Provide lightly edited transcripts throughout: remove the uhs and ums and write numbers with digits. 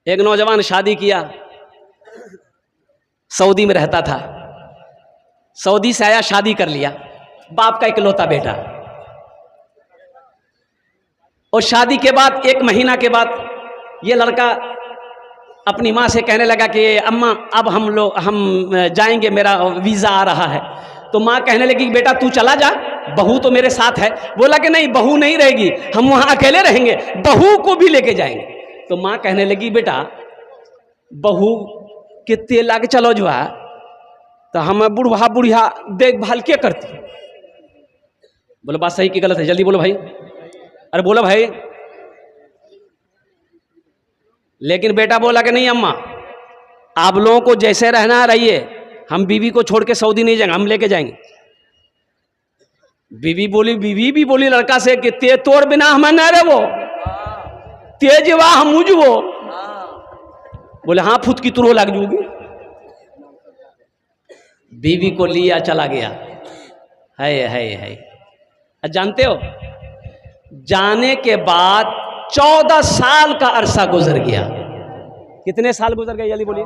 एक नौजवान शादी किया, सऊदी में रहता था, सऊदी से आया, शादी कर लिया, बाप का इकलौता बेटा। और शादी के बाद 1 महीना के बाद ये लड़का अपनी माँ से कहने लगा कि अम्मा अब हम जाएंगे, मेरा वीज़ा आ रहा है। तो माँ कहने लगी बेटा तू चला जा, बहू तो मेरे साथ है। बोला कि नहीं, बहू नहीं रहेगी, हम वहाँ अकेले रहेंगे, बहू को भी लेके जाएंगे। तो माँ कहने लगी बेटा बहू कितने लाके चलो जो है, तो हम बुढ़ा बुढ़िया देखभाल क्या करती। बोलो बात सही कि गलत है, जल्दी बोलो भाई, अरे बोलो भाई। लेकिन बेटा बोला कि नहीं अम्मा, आप लोगों को जैसे रहना रहिए, हम बीवी को छोड़ के सऊदी नहीं जाएंगे, हम लेके जाएंगे। बीवी भी बोली लड़का से कि ते तोड़ बिना हम न रहो, तेज वाह हम मुझो। बोले हाँ फुत की तुरो लग जूगी। बीवी को लिया चला गया। है जानते हो, जाने के बाद 14 साल का अरसा गुजर गया। कितने साल गुजर गए जल्दी बोलिए,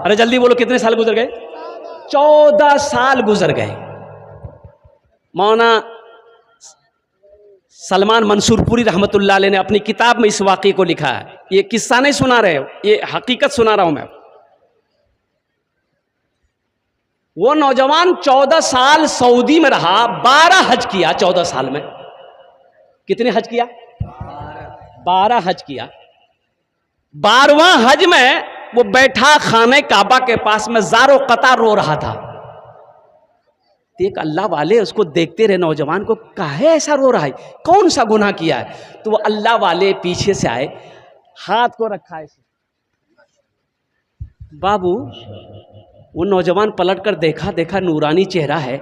अरे जल्दी बोलो कितने साल गुजर गए? 14 साल गुजर गए। मौलाना सलमान मंसूरपुरी रहमतुल्लाह अलैह ने अपनी किताब में इस वाक़े को लिखा है। ये किस्सा नहीं सुना रहे हो, ये हकीकत सुना रहा हूं मैं। वो नौजवान 14 साल सऊदी में रहा, 12 हज किया 14 साल में। कितने हज किया? 12 हज किया। 12वां हज में वो बैठा खाने काबा के पास में ज़ारो कतार रो रहा था। एक अल्लाह वाले उसको देखते रहे, नौजवान को, काहे ऐसा रो रहा है, कौन सा गुनाह किया है? तो वो अल्लाह वाले पीछे से आए, हाथ को रखा ऐसे। बाबू, वो नौजवान पलट कर देखा नूरानी चेहरा है।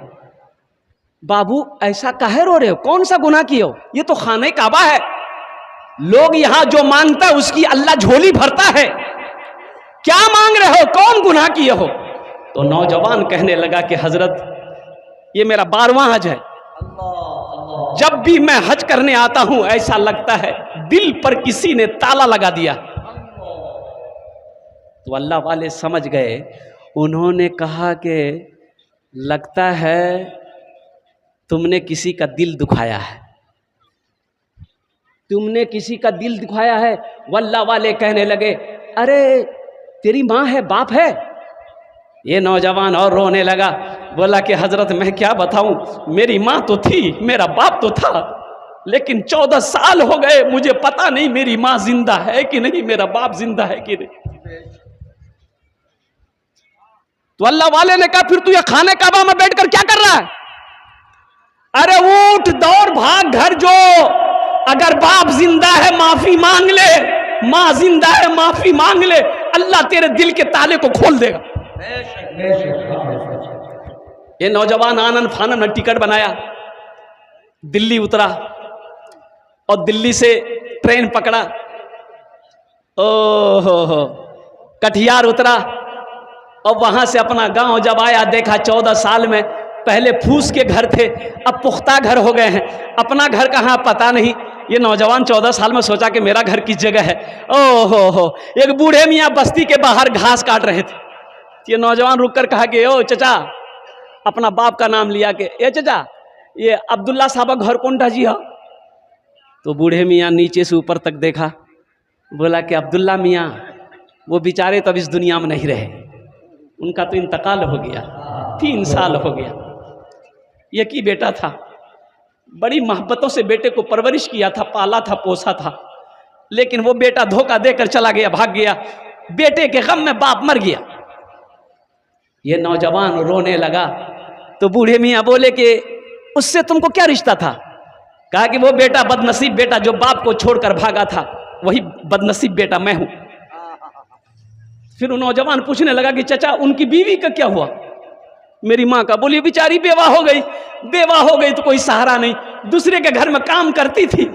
बाबू ऐसा काहे रो रहे हो, कौन सा गुनाह किए हो? ये तो खाने काबा है, लोग यहां जो मांगता है उसकी अल्लाह झोली भरता है, क्या मांग रहे हो, कौन गुनाह किए हो? तो नौजवान कहने लगा कि हजरत ये मेरा 12वां हज है, जब भी मैं हज करने आता हूं ऐसा लगता है दिल पर किसी ने ताला लगा दिया। तो अल्लाह वाले समझ गए, उन्होंने कहा कि लगता है तुमने किसी का दिल दुखाया है, तुमने किसी का दिल दुखाया है। वल्लाह वाले कहने लगे अरे तेरी माँ है, बाप है? ये नौजवान और रोने लगा, बोला कि हजरत मैं क्या बताऊं, मेरी माँ तो थी, मेरा बाप तो था, लेकिन 14 साल हो गए, मुझे पता नहीं मेरी माँ जिंदा है कि नहीं, मेरा बाप जिंदा है कि नहीं। तो अल्लाह वाले ने कहा फिर तू ये खाने काबा में बैठकर क्या कर रहा है? अरे उठ दौड़ भाग घर जो, अगर बाप जिंदा है माफी मांग ले, माँ जिंदा है माफी मांग ले, अल्लाह तेरे दिल के ताले को खोल देगा। ये नौजवान आनन फानन में टिकट बनाया, दिल्ली उतरा और दिल्ली से ट्रेन पकड़ा, ओहो कटिहार उतरा और वहां से अपना गांव जब आया, देखा 14 साल में पहले फूस के घर थे, अब पुख्ता घर हो गए हैं, अपना घर कहाँ पता नहीं। ये नौजवान 14 साल में सोचा कि मेरा घर किस जगह है। ओहो, एक बूढ़े मियाँ बस्ती के बाहर घास काट रहे थे। ये नौजवान रुककर कहा कि ओ चचा, अपना बाप का नाम लिया कि ए चचा ये अब्दुल्ला साहब का घर कौन जी है? तो बूढ़े मियाँ नीचे से ऊपर तक देखा, बोला कि अब्दुल्ला मियाँ वो बेचारे तो अब इस दुनिया में नहीं रहे, उनका तो इंतकाल हो गया, 3 साल हो गया। ये की बेटा था, बड़ी मोहब्बतों से बेटे को परवरिश किया था, पाला था, पोसा था, लेकिन वो बेटा धोखा देकर चला गया, भाग गया। बेटे के गम में बाप मर गया। ये नौजवान रोने लगा तो बूढ़े मियाँ बोले कि उससे तुमको क्या रिश्ता था? कहा कि वो बेटा बदनसीब बेटा जो बाप को छोड़कर भागा था, वही बदनसीब बेटा मैं हूं। फिर वो नौजवान पूछने लगा कि चचा उनकी बीवी का क्या हुआ? मेरी माँ का। बोली बेचारी बेवा हो गई, बेवा हो गई तो कोई सहारा नहीं, दूसरे के घर में काम करती थी,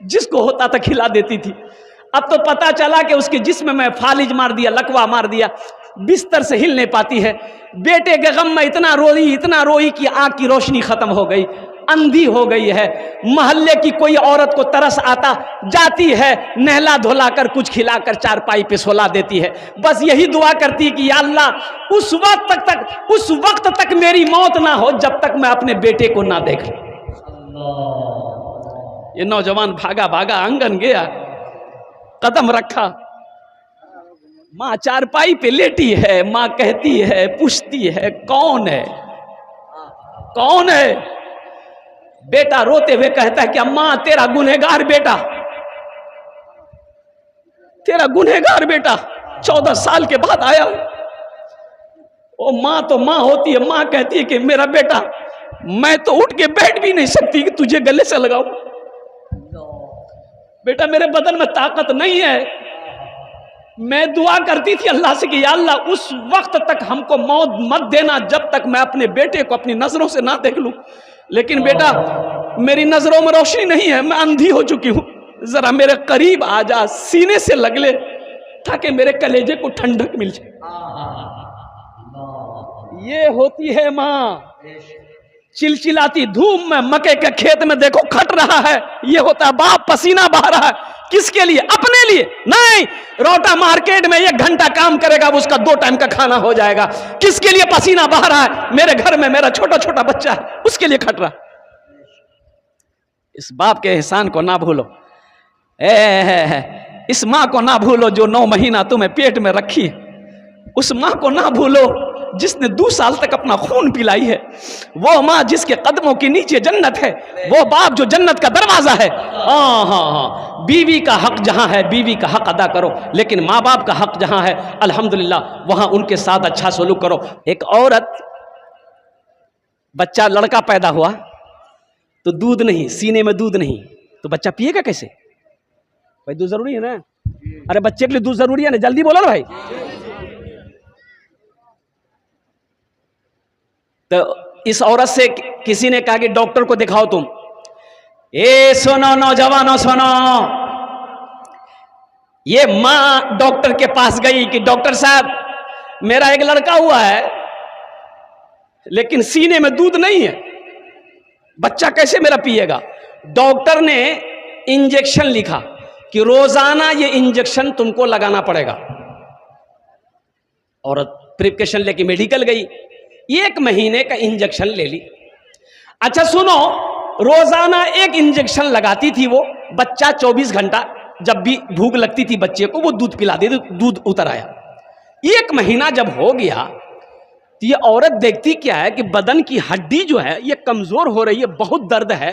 जिसको होता था खिला देती थी। अब तो पता चला कि उसके जिस्म में फालिज मार दिया, लकवा मार दिया, बिस्तर से हिल नहीं पाती है। बेटे के गम में इतना रोई कि आँख की रोशनी खत्म हो गई। अंधी हो गई है। मोहल्ले की कोई औरत को तरस आता, जाती है, नहला धुलाकर कुछ खिलाकर चारपाई पे सोला देती है। बस यही दुआ करती है कि या अल्लाह उस वक्त तक मेरी मौत ना हो जब तक मैं अपने बेटे को ना देख लूं। ये नौजवान भागा भागा आंगन गया, कदम रखा, माँ चारपाई पे लेटी है। माँ कहती है, पूछती है, कौन है, कौन है? बेटा रोते हुए कहता है कि अम्मा तेरा गुनहगार बेटा, तेरा गुनहगार बेटा 14 साल के बाद आया। ओ माँ तो माँ होती है, माँ कहती है कि मेरा बेटा, मैं तो उठ के बैठ भी नहीं सकती कि तुझे गले से लगाऊं। बेटा मेरे बदन में ताकत नहीं है। मैं दुआ करती थी अल्लाह से कि या अल्लाह उस वक्त तक हमको मौत मत देना जब तक मैं अपने बेटे को अपनी नजरों से ना देख लूं। लेकिन बेटा मेरी नजरों में रोशनी नहीं है, मैं अंधी हो चुकी हूं, जरा मेरे करीब आ जा, सीने से लग ले ताकि मेरे कलेजे को ठंडक मिल जाए। ये होती है माँ। चिलचिलाती धूप में मक्के के खेत में देखो खट रहा है, ये होता है बाप, पसीना बहा रहा है। किसके लिए? अपने लिए नहीं। रोटा मार्केट में 1 घंटा काम करेगा, उसका 2 टाइम का खाना हो जाएगा। किसके लिए पसीना बहा रहा है? मेरे घर में मेरा छोटा छोटा बच्चा है, उसके लिए खट रहा। इस बाप के एहसान को ना भूलो, इस माँ को ना भूलो जो 9 महीना तुम्हें पेट में रखी है। उस माँ को ना भूलो जिसने 2 साल तक अपना खून पिलाई है। वो माँ जिसके कदमों के नीचे जन्नत है। वो बाप जो जन्नत का दरवाजा है। हाँ हाँ हाँ, बीवी का हक जहाँ है बीवी का हक अदा करो, लेकिन माँ बाप का हक जहाँ है अल्हम्दुलिल्लाह वहाँ उनके साथ अच्छा सलूक करो। एक औरत, बच्चा लड़का पैदा हुआ तो दूध नहीं, सीने में दूध नहीं, तो बच्चा पिएगा कैसे? भाई दूध जरूरी है ना। अरे बच्चे के लिए दूध जरूरी है ना, जल्दी बोलो ना भाई। तो इस औरत से किसी ने कहा कि डॉक्टर को दिखाओ तुम। ए सुनो नौजवानों सुनो, ये मां डॉक्टर के पास गई कि डॉक्टर साहब मेरा एक लड़का हुआ है लेकिन सीने में दूध नहीं है, बच्चा कैसे मेरा पिएगा? डॉक्टर ने इंजेक्शन लिखा कि रोजाना ये इंजेक्शन तुमको लगाना पड़ेगा। औरत प्रिस्क्रिप्शन लेके मेडिकल गई, 1 महीने का इंजेक्शन ले ली। अच्छा सुनो, रोजाना 1 इंजेक्शन लगाती थी वो, बच्चा 24 घंटा जब भी भूख लगती थी बच्चे को वो दूध पिला देती, दूध उतर आया। 1 महीना जब हो गया तो ये औरत देखती क्या है कि बदन की हड्डी जो है ये कमजोर हो रही है, बहुत दर्द है,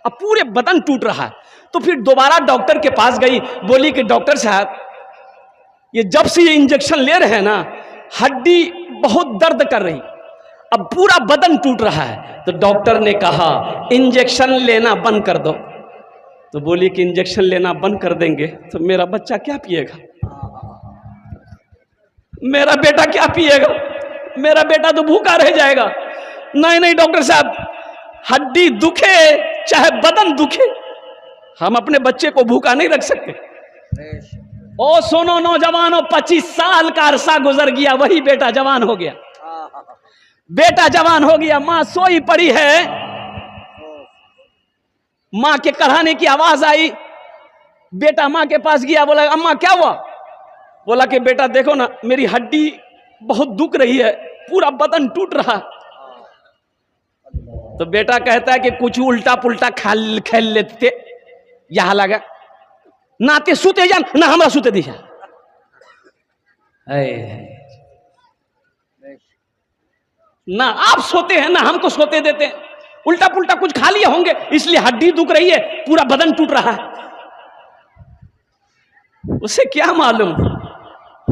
अब पूरे बदन टूट रहा है। तो फिर दोबारा डॉक्टर के पास गई, बोली कि डॉक्टर साहब ये जब से ये इंजेक्शन ले रहे हैं ना हड्डी बहुत दर्द कर रही, अब पूरा बदन टूट रहा है। तो डॉक्टर ने कहा इंजेक्शन लेना बंद कर दो। तो बोली कि इंजेक्शन लेना बंद कर देंगे तो मेरा बच्चा क्या पिएगा, मेरा बेटा क्या पिएगा, मेरा बेटा तो भूखा रह जाएगा। नहीं नहीं डॉक्टर साहब, हड्डी दुखे चाहे बदन दुखे, हम अपने बच्चे को भूखा नहीं रख सकते। ओ सुनो नौजवानों, 25 साल का अरसा गुजर गया, वही बेटा जवान हो गया। बेटा जवान हो गया, मां सोई पड़ी है, मां के कराने की आवाज आई, बेटा मां के पास गया, बोला अम्मा क्या हुआ? बोला कि बेटा देखो ना मेरी हड्डी बहुत दुख रही है, पूरा बदन टूट रहा। तो बेटा कहता है कि कुछ उल्टा पुल्टा खेल लेते, यहां लगा नाते सुते जान ना हमरा सुते दी ना, आप सोते हैं ना हमको सोते देते हैं, उल्टा पुल्टा कुछ खा लिए होंगे इसलिए हड्डी दुख रही है, पूरा बदन टूट रहा है। उसे क्या मालूम,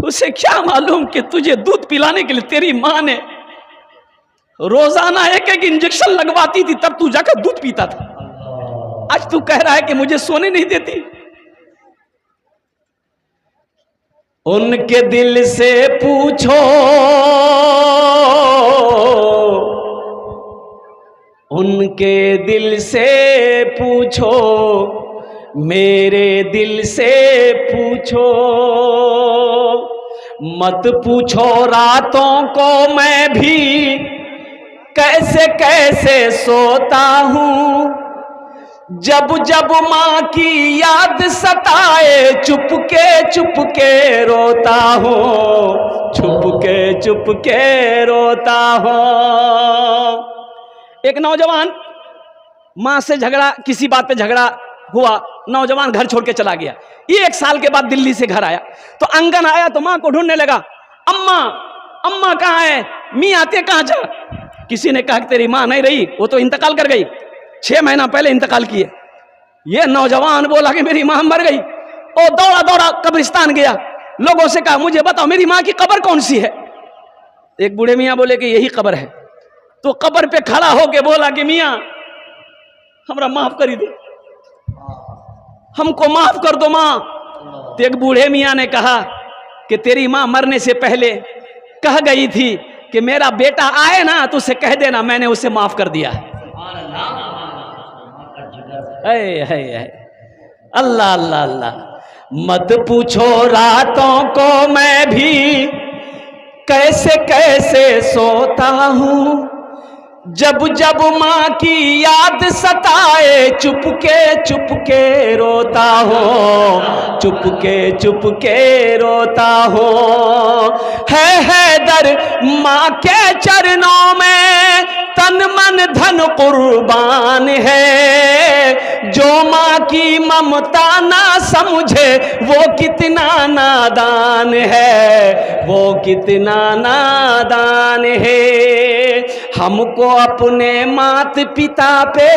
उसे क्या मालूम कि तुझे दूध पिलाने के लिए तेरी मां ने रोजाना 1-1 इंजेक्शन लगवाती थी, तब तू जाकर दूध पीता था। आज तू कह रहा है कि मुझे सोने नहीं देती। उनके दिल से पूछो, उनके दिल से पूछो, मेरे दिल से पूछो, मत पूछो रातों को मैं भी कैसे कैसे सोता हूँ, जब जब माँ की याद सताए चुपके चुपके रोता हूँ, चुपके चुपके रोता हूँ। एक नौजवान माँ से झगड़ा, किसी बात पे झगड़ा हुआ, नौजवान घर छोड़ के चला गया। ये 1 साल के बाद दिल्ली से घर आया तो आंगन आया तो माँ को ढूंढने लगा, अम्मा अम्मा कहाँ है, मी आते कहाँ जा। किसी ने कहा कि तेरी माँ नहीं रही, वो तो इंतकाल कर गई, 6 महीना पहले इंतकाल किए। ये नौजवान बोला कि मेरी माँ मर गई। और दौड़ा दौड़ा कब्रिस्तान गया, लोगों से कहा मुझे बताओ मेरी माँ की कब्र कौन सी है। एक बूढ़े मियाँ बोले कि यही कब्र है। तो कब्र पे खड़ा होके बोला कि मियाँ हमरा माफ कर दो, हमको माफ कर दो माँ। तो एक बूढ़े मियाँ ने कहा कि तेरी माँ मरने से पहले कह गई थी कि मेरा बेटा आए ना तो उसे कह देना मैंने उसे माफ कर दिया। अल्लाह अल्लाह अल्लाह। मत पूछो रातों को मैं भी कैसे कैसे सोता हूँ, जब जब माँ की याद सताए चुपके चुपके रोता हूँ, चुपके चुपके रोता हूँ। है दर माँ के चरणों में तन मन धन कुर्बान है, जो माँ की ममता ना समझे वो कितना नादान है, वो कितना नादान है। हमको अपने माता पिता पे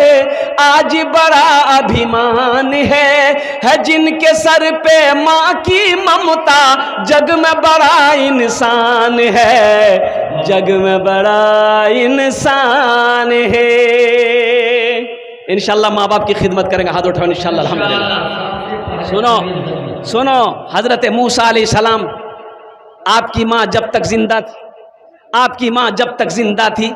आज बड़ा अभिमान है जिनके सर पे माँ की ममता जग में बड़ा इंसान है, जग में बड़ा इंसान है। इंशाल्लाह माँ बाप की खिदमत करेंगे, हाथ उठाओ इंशाल्लाह अल्हम्दुलिल्लाह। सुनो सुनो, हजरत मूसा अलैहिस्सलाम, आपकी माँ जब तक जिंदा थी, आपकी माँ जब तक जिंदा थी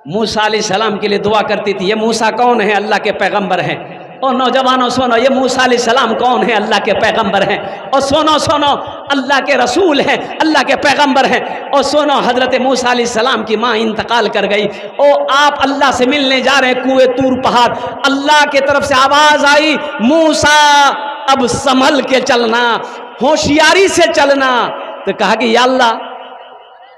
मूसा अलैहिस्सलाम के लिए दुआ करती थी। ये मूसा कौन है? अल्लाह के पैगंबर हैं। और नौजवानों सुनो, ये मूसा अलैहिस्सलाम कौन है? अल्लाह के पैगंबर हैं। और सुनो सुनो, अल्लाह के रसूल हैं, अल्लाह के पैगंबर हैं। और सुनो, हजरत मूसा अलैहिस्सलाम की माँ इंतकाल कर गई और आप अल्लाह से मिलने जा रहे हैं कुएं तूर पहाड़। अल्लाह के तरफ से आवाज आई, मूसा अब संभल के चलना, होशियारी से चलना। तो कहा कि या अल्लाह,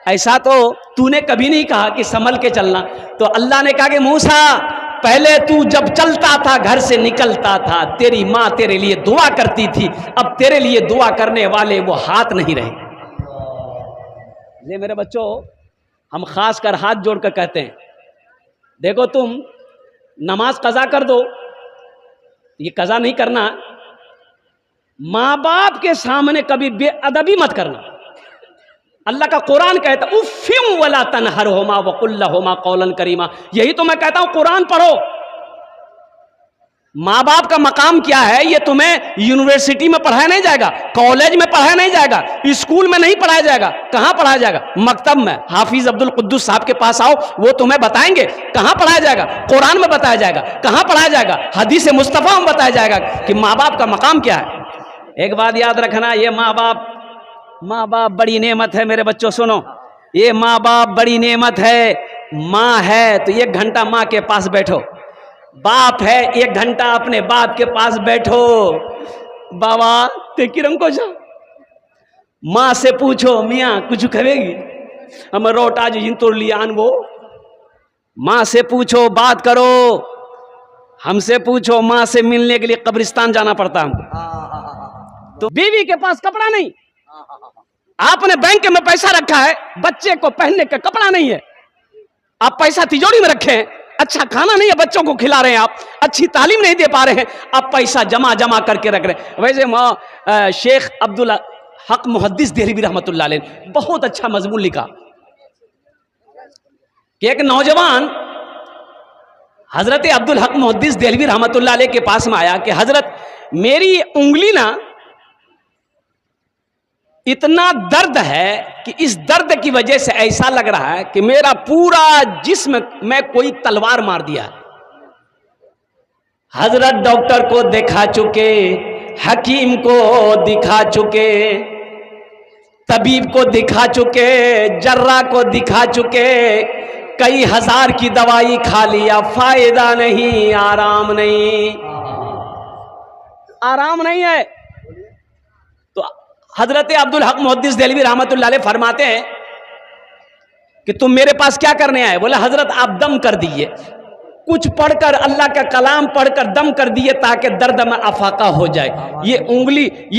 ऐसा तो तूने कभी नहीं कहा कि संभल के चलना। तो अल्लाह ने कहा कि मूसा, पहले तू जब चलता था, घर से निकलता था, तेरी माँ तेरे लिए दुआ करती थी, अब तेरे लिए दुआ करने वाले वो हाथ नहीं रहे। ये मेरे बच्चों, हम खास कर हाथ जोड़कर कहते हैं, देखो तुम नमाज कज़ा कर दो, ये कज़ा नहीं करना। माँ बाप के सामने कभी बेअदबी मत करना। अल्लाह का कुरान कहता है उफ़्फ़िम वला तनहरहुमा वक़ुल लहुमा क़ौलन करीमा। यही तो मैं कहता हूं, कुरान पढ़ो। माँ बाप का मकाम क्या है ये तुम्हें यूनिवर्सिटी में पढ़ाया नहीं जाएगा, कॉलेज में पढ़ाया नहीं जाएगा, स्कूल में नहीं पढ़ाया जाएगा। कहाँ पढ़ाया जाएगा? मकतब में। हाफिज अब्दुल कुद्दूस साहब के पास आओ, वो तुम्हें बताएंगे कहाँ पढ़ाया जाएगा। कुरान में बताया जाएगा। कहाँ पढ़ाया जाएगा? हदीस मुस्तफ़ा में बताया जाएगा कि माँ बाप का मकाम क्या है। एक बात याद रखना, ये माँ बाप बड़ी नेमत है। मेरे बच्चों सुनो, ये माँ बाप बड़ी नेमत है। माँ है तो 1 घंटा माँ के पास बैठो, बाप है 1 घंटा अपने बाप के पास बैठो। बाबा ते किरम को जा, माँ से पूछो मियाँ कुछ करेगी, हम रोट आज इन तोड़ लिया वो। माँ से पूछो, बात करो। हमसे पूछो, माँ से मिलने के लिए कब्रिस्तान जाना पड़ता हमको। तो बीवी के पास कपड़ा नहीं, आपने बैंक में पैसा रखा है, बच्चे को पहनने का कपड़ा नहीं है, आप पैसा तिजोरी में रखे हैं, अच्छा खाना नहीं है बच्चों को खिला रहे हैं, आप अच्छी तालीम नहीं दे पा रहे हैं, आप पैसा जमा करके रख रहे हैं। वैसे शेख अब्दुल हक मुहद्दिस देहलवी रहमतुल्लाह अलैह बहुत अच्छा मजमून लिखा कि एक नौजवान हजरत अब्दुल हक मुहद्दिस देहलवी रहमतुल्लाह अलैह के पास में आया कि हजरत मेरी उंगली ना इतना दर्द है कि इस दर्द की वजह से ऐसा लग रहा है कि मेरा पूरा जिस्म में कोई तलवार मार दिया। हजरत डॉक्टर को दिखा चुके, हकीम को दिखा चुके, तबीब को दिखा चुके, जर्रा को दिखा चुके, कई हजार की दवाई खा लिया, फायदा नहीं, आराम नहीं, आराम नहीं है। तो हजरत अब्दुल हक मुहद्दिस देहलवी रहमतुल्लाह अलैह फरमाते हैं कि तुम मेरे पास क्या करने आए? बोला हजरत आप दम कर दिए, कुछ पढ़कर, अल्लाह का कलाम पढ़कर दम कर दिए ताकि दर्द में अफाका हो जाए। ये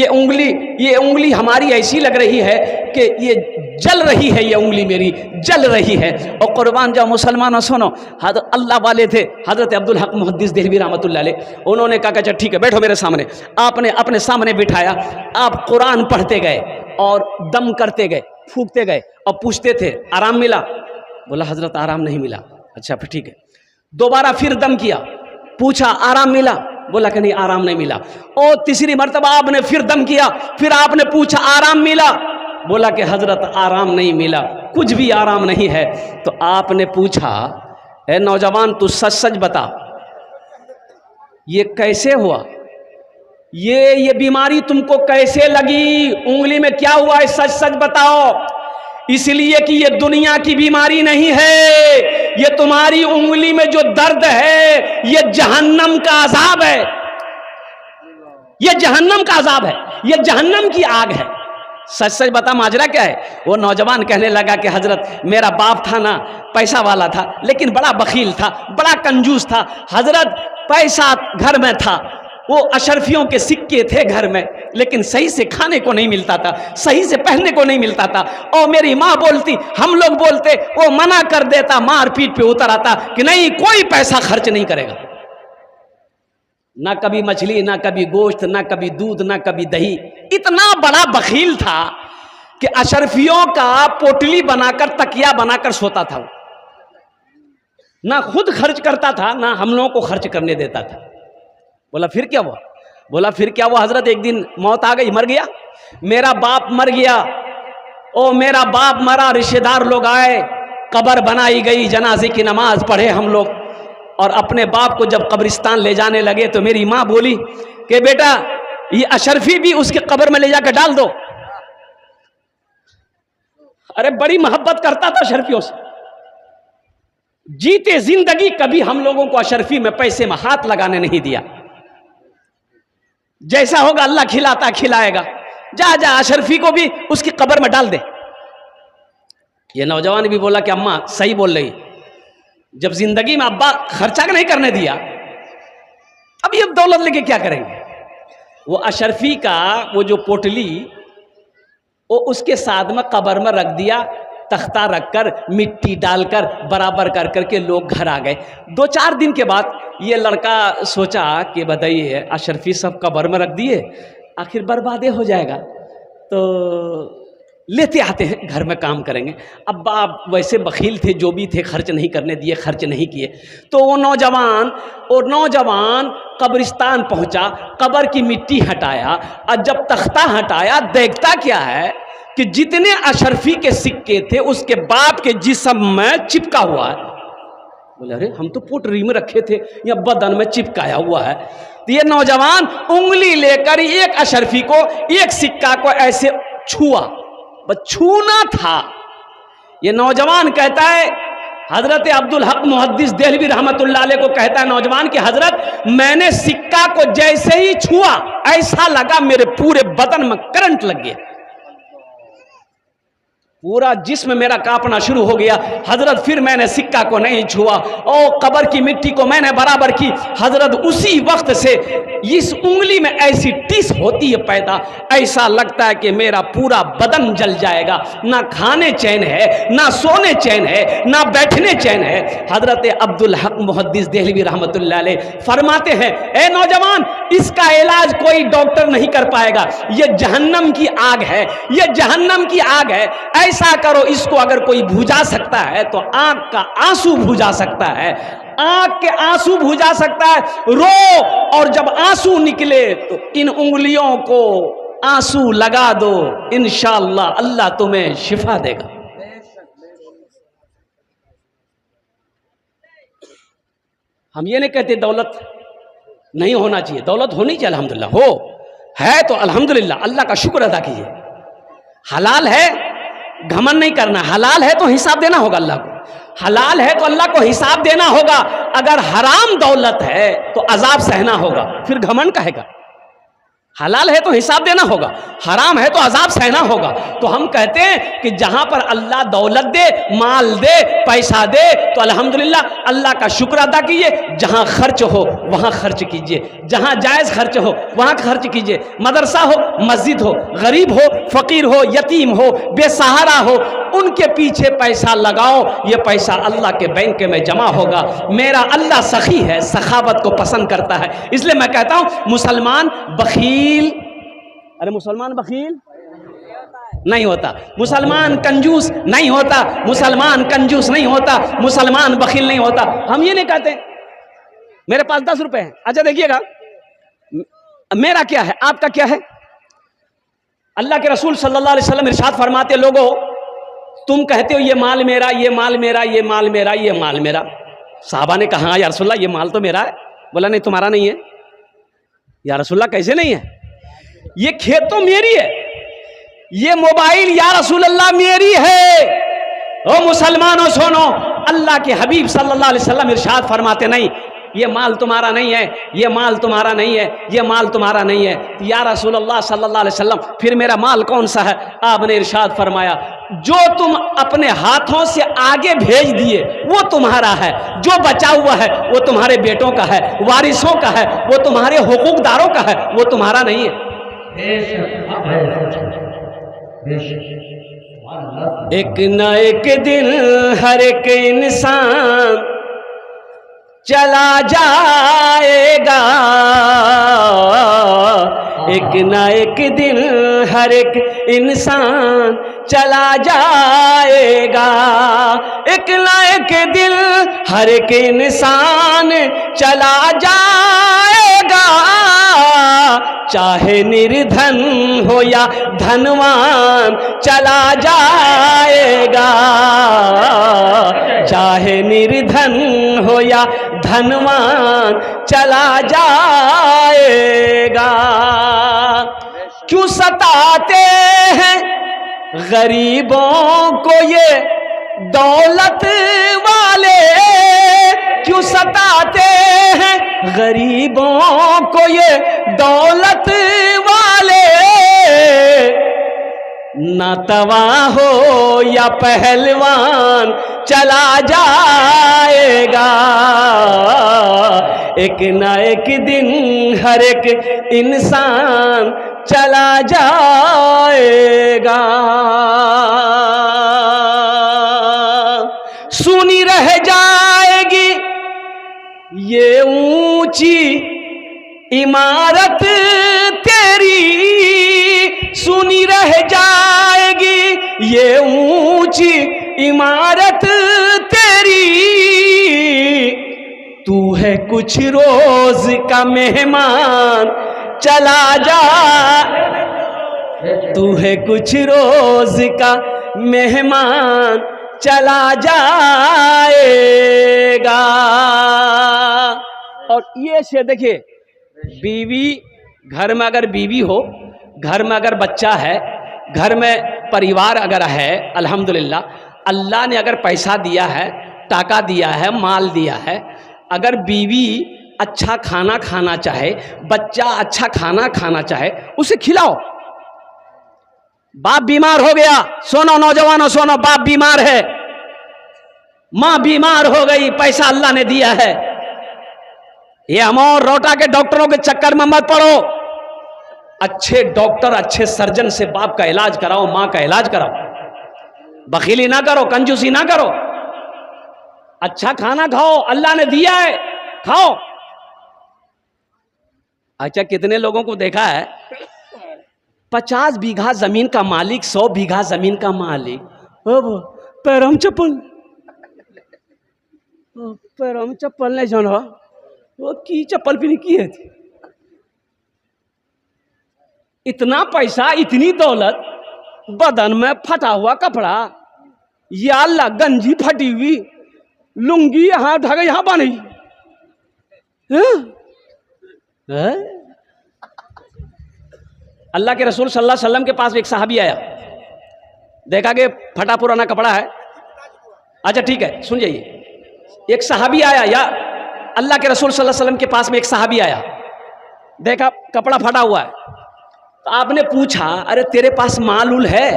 उंगली हमारी ऐसी लग रही है कि ये जल रही है, ये उंगली मेरी जल रही है। और कुर्बान जाओ मुसलमानों, सुनो, अल्लाह वाले थे हजरत अब्दुल हक मुहद्दिस देहलवी रहमतुल्लाह अलैह। उन्होंने कहा अच्छा ठीक है बैठो मेरे सामने। आपने अपने सामने बिठाया, आप कुरान पढ़ते गए और दम करते गए, फूकते गए और पूछते थे आराम मिला? बोला हजरत आराम नहीं मिला। अच्छा फिर ठीक है। दोबारा फिर दम किया, पूछा आराम मिला? बोला कि नहीं आराम नहीं मिला। और तीसरी मर्तबा आपने फिर दम किया, फिर आपने पूछा आराम मिला? बोला कि हजरत आराम नहीं मिला, कुछ भी आराम नहीं है। तो आपने पूछा ए नौजवान तू सच सच बता, ये कैसे हुआ? ये बीमारी तुमको कैसे लगी? उंगली में क्या हुआ है? सच सच बताओ। इसलिए कि ये दुनिया की बीमारी नहीं है, ये तुम्हारी उंगली में जो दर्द है ये जहन्नम का अजाब है, ये जहन्नम का अजाब है, ये जहन्नम की आग है। सच सच बता माजरा क्या है? वो नौजवान कहने लगा कि हजरत मेरा बाप था ना, पैसा वाला था लेकिन बड़ा बखील था, बड़ा कंजूस था। हजरत पैसा घर में था, वो अशरफियों के सिक्के थे घर में, लेकिन सही से खाने को नहीं मिलता था, सही से पहनने को नहीं मिलता था। और मेरी माँ बोलती, हम लोग बोलते, वो मना कर देता, मार पीट पे उतर आता कि नहीं कोई पैसा खर्च नहीं करेगा। ना कभी मछली, ना कभी गोश्त, ना कभी दूध, ना कभी दही। इतना बड़ा बखील था कि अशरफियों का पोटली बनाकर, तकिया बनाकर सोता था। ना खुद खर्च करता था, ना हम लोगों को खर्च करने देता था। बोला फिर क्या हुआ? बोला फिर क्या हुआ हजरत, एक दिन मौत आ गई, मर गया, मेरा बाप मर गया। ओ मेरा बाप मरा, रिश्तेदार लोग आए, कब्र बनाई गई, जनाजे की नमाज पढ़े हम लोग, और अपने बाप को जब कब्रिस्तान ले जाने लगे तो मेरी माँ बोली कि बेटा ये अशरफी भी उसके कब्र में ले जाकर डाल दो। अरे बड़ी मोहब्बत करता था अशरफियों से, जीते जिंदगी कभी हम लोगों को अशरफी में पैसे में हाथ लगाने नहीं दिया। जैसा होगा अल्लाह खिलाता खिलाएगा, जा जा अशरफी को भी उसकी कब्र में डाल दे। ये नौजवान भी बोला कि अम्मा सही बोल रही, जब जिंदगी में अब्बा खर्चा नहीं करने दिया, अब ये दौलत लेके क्या करेंगे? वो अशरफी का वो जो पोटली, वो उसके साथ में कब्र में रख दिया, तख्ता रखकर मिट्टी डालकर बराबर कर करके लोग घर आ गए। 2-4 दिन के बाद ये लड़का सोचा कि बताइए अशरफी सब कब्र में रख दिए, आखिर बर्बादे हो जाएगा, तो लेते आते हैं घर में काम करेंगे। अब आप वैसे बखील थे, जो भी थे खर्च नहीं करने दिए, खर्च नहीं किए। तो वो नौजवान कब्रिस्तान पहुंचा, कब्र की मिट्टी हटाया, और जब तख्ता हटाया देखता क्या है कि जितने अशरफी के सिक्के थे उसके बाप के जिस्म में चिपका हुआ है। बोले अरे हम तो पोटरी में रखे थे, या बदन में चिपकाया हुआ है। तो ये नौजवान उंगली लेकर एक अशरफी को, एक सिक्का को ऐसे छुआ, बस छूना था। ये नौजवान कहता है, हजरत अब्दुल हक मुहद्दिस देहलवी रहमतुल्लाह अलैह को कहता है नौजवान कि हजरत मैंने सिक्का को जैसे ही छुआ, ऐसा लगा मेरे पूरे बदन में करंट लग गया, पूरा जिस्म मेरा कांपना शुरू हो गया। हजरत फिर मैंने सिक्का को नहीं छुआ, और कब्र की मिट्टी को मैंने बराबर की। हजरत उसी वक्त से इस उंगली में ऐसी टिस होती है पैदा, ऐसा लगता है कि मेरा पूरा बदन जल जाएगा, ना खाने चैन है, ना सोने चैन है, ना बैठने चैन है। हजरत अब्दुल हक मुहद्दिस देहलवी रहमतुल्लाह अलैह फरमाते हैं, ए नौजवान इसका इलाज कोई डॉक्टर नहीं कर पाएगा, ये जहन्नम की आग है, ये जहन्नम की आग है। ऐसा करो, इसको अगर कोई बुझा सकता है तो आंख का आंसू बुझा सकता है, आंख के आंसू बुझा सकता है, रो, और जब आंसू निकले तो इन उंगलियों को आंसू लगा दो, इंशाअल्लाह अल्लाह तुम्हें शिफा देगा। हम ये नहीं कहते दौलत नहीं होना चाहिए, दौलत होनी चाहिए, अल्हम्दुलिल्लाह हो है तो अल्हम्दुलिल्लाह, अल्लाह का शुक्र अदा कीजिए। हलाल है, घमंड नहीं करना, हलाल है तो हिसाब देना होगा अल्लाह को। हलाल है तो अल्लाह को हिसाब देना होगा, अगर हराम दौलत है तो अजाब सहना होगा, फिर घमंड कहेगा। हलाल है तो हिसाब देना होगा, हराम है तो अजाब सहना होगा। तो हम कहते हैं कि जहां पर अल्लाह दौलत दे, माल दे, पैसा दे तो अल्हम्दुलिल्लाह अल्लाह का शुक्र अदा कीजिए। जहां खर्च हो वहां खर्च कीजिए, जहां जायज़ खर्च हो वहां खर्च कीजिए। मदरसा हो, मस्जिद हो, गरीब हो, फकीर हो, यतीम हो, बेसहारा हो, उनके पीछे पैसा लगाओ। ये पैसा अल्लाह के बैंक में जमा होगा। मेरा अल्लाह सखी है, सखावत को पसंद करता है। इसलिए मैं कहता हूं मुसलमान बखील, अरे मुसलमान बखील नहीं होता, मुसलमान कंजूस नहीं होता, मुसलमान कंजूस नहीं होता, मुसलमान बखील नहीं होता। हम ये नहीं कहते मेरे पास 10 रुपए हैं। अच्छा देखिएगा मेरा क्या है, आपका क्या है। अल्लाह के रसूल सल्लल्लाहु अलैहि वसल्लम इरशाद फरमाते, लोगों तुम कहते हो ये माल मेरा, ये माल मेरा, ये माल मेरा, ये माल मेरा। साहबा ने कहा या रसूलल्लाह ये माल तो मेरा है। बोला नहीं तुम्हारा नहीं है। या रसूलल्लाह कैसे नहीं है, ये खेत तो मेरी है, ये मोबाइल या रसूलल्लाह मेरी है। ओ मुसलमानों सुनो, अल्लाह के हबीब सल्लल्लाहु अलैहि वसल्लम इरशाद फरमाते नहीं ये माल तुम्हारा नहीं है, ये माल तुम्हारा नहीं है, ये माल तुम्हारा नहीं है। या रसूलल्लाह सल्लल्लाहु अलैहि वसल्लम फिर मेरा माल कौन सा है। आपने इरशाद फरमाया जो तुम अपने हाथों से आगे भेज दिए वो तुम्हारा है, जो बचा हुआ है वो तुम्हारे बेटों का है, वारिसों का है, वो तुम्हारे हुकूकदारों का है, वो तुम्हारा नहीं है। एक न एक दिन हर एक इंसान चला जाएगा, एक न एक दिन हर एक इंसान चला जाएगा, एक न एक दिन हर एक इंसान चला जाएगा। चाहे निर्धन हो या धनवान चला जाएगा, चाहे निर्धन हो या धनवान चला जाएगा। क्यों सताते हैं गरीबों को ये दौलत वाले, क्यों सताते हैं गरीबों को ये दौलत वाले। ना तवा हो या पहलवान चला जाएगा, एक ना एक दिन हर एक इंसान चला जाएगा। सुनी रह जाएगी ये ऊंची इमारत तेरी, सुनी रह जाएगी ये ऊंची इमारत तेरी। तू है कुछ रोज का मेहमान चला जा, तू है कुछ रोज का मेहमान चला जाएगा। और ये से देखिए बीवी, घर में अगर बीवी हो, घर में अगर बच्चा है, घर में परिवार अगर है, अल्हम्दुलिल्लाह अल्लाह ने अगर पैसा दिया है, टाका दिया है, माल दिया है, अगर बीवी अच्छा खाना खाना चाहे, बच्चा अच्छा खाना खाना चाहे, उसे खिलाओ। बाप बीमार हो गया, सुनो नौजवानों सुनो, बाप बीमार है, मां बीमार हो गई, पैसा अल्लाह ने दिया है, ये अमौर रोटा के डॉक्टरों के चक्कर में मत पड़ो। अच्छे डॉक्टर, अच्छे सर्जन से बाप का इलाज कराओ, मां का इलाज कराओ। बखीली ना करो, कंजूसी ना करो, अच्छा खाना खाओ, अल्लाह ने दिया है, खाओ। अच्छा कितने लोगों को देखा है 50 बीघा जमीन का मालिक, 100 बीघा जमीन का मालिक, पैरम चप्पल, पैरम चप्पल नहीं जानो, वो की चप्पल भी नहीं की है। इतना पैसा, इतनी दौलत, बदन में फटा हुआ कपड़ा, या अल्लाह गंजी फटी हुई, लुंगी यहां ढक यहां बनी। अल्लाह के रसूल सल्लल्लाहु अलैहि वसल्लम के पास एक साहबी आया, देखा कि फटा पुराना कपड़ा है, अच्छा ठीक है, सुन जाइए। एक सहाबी आया, या अल्लाह के रसूल सल्लल्लाहु अलैहि वसल्लम के पास में एक सहाबी आया, देखा कपड़ा फटा हुआ है, तो आपने पूछा अरे तेरे पास माल उल है,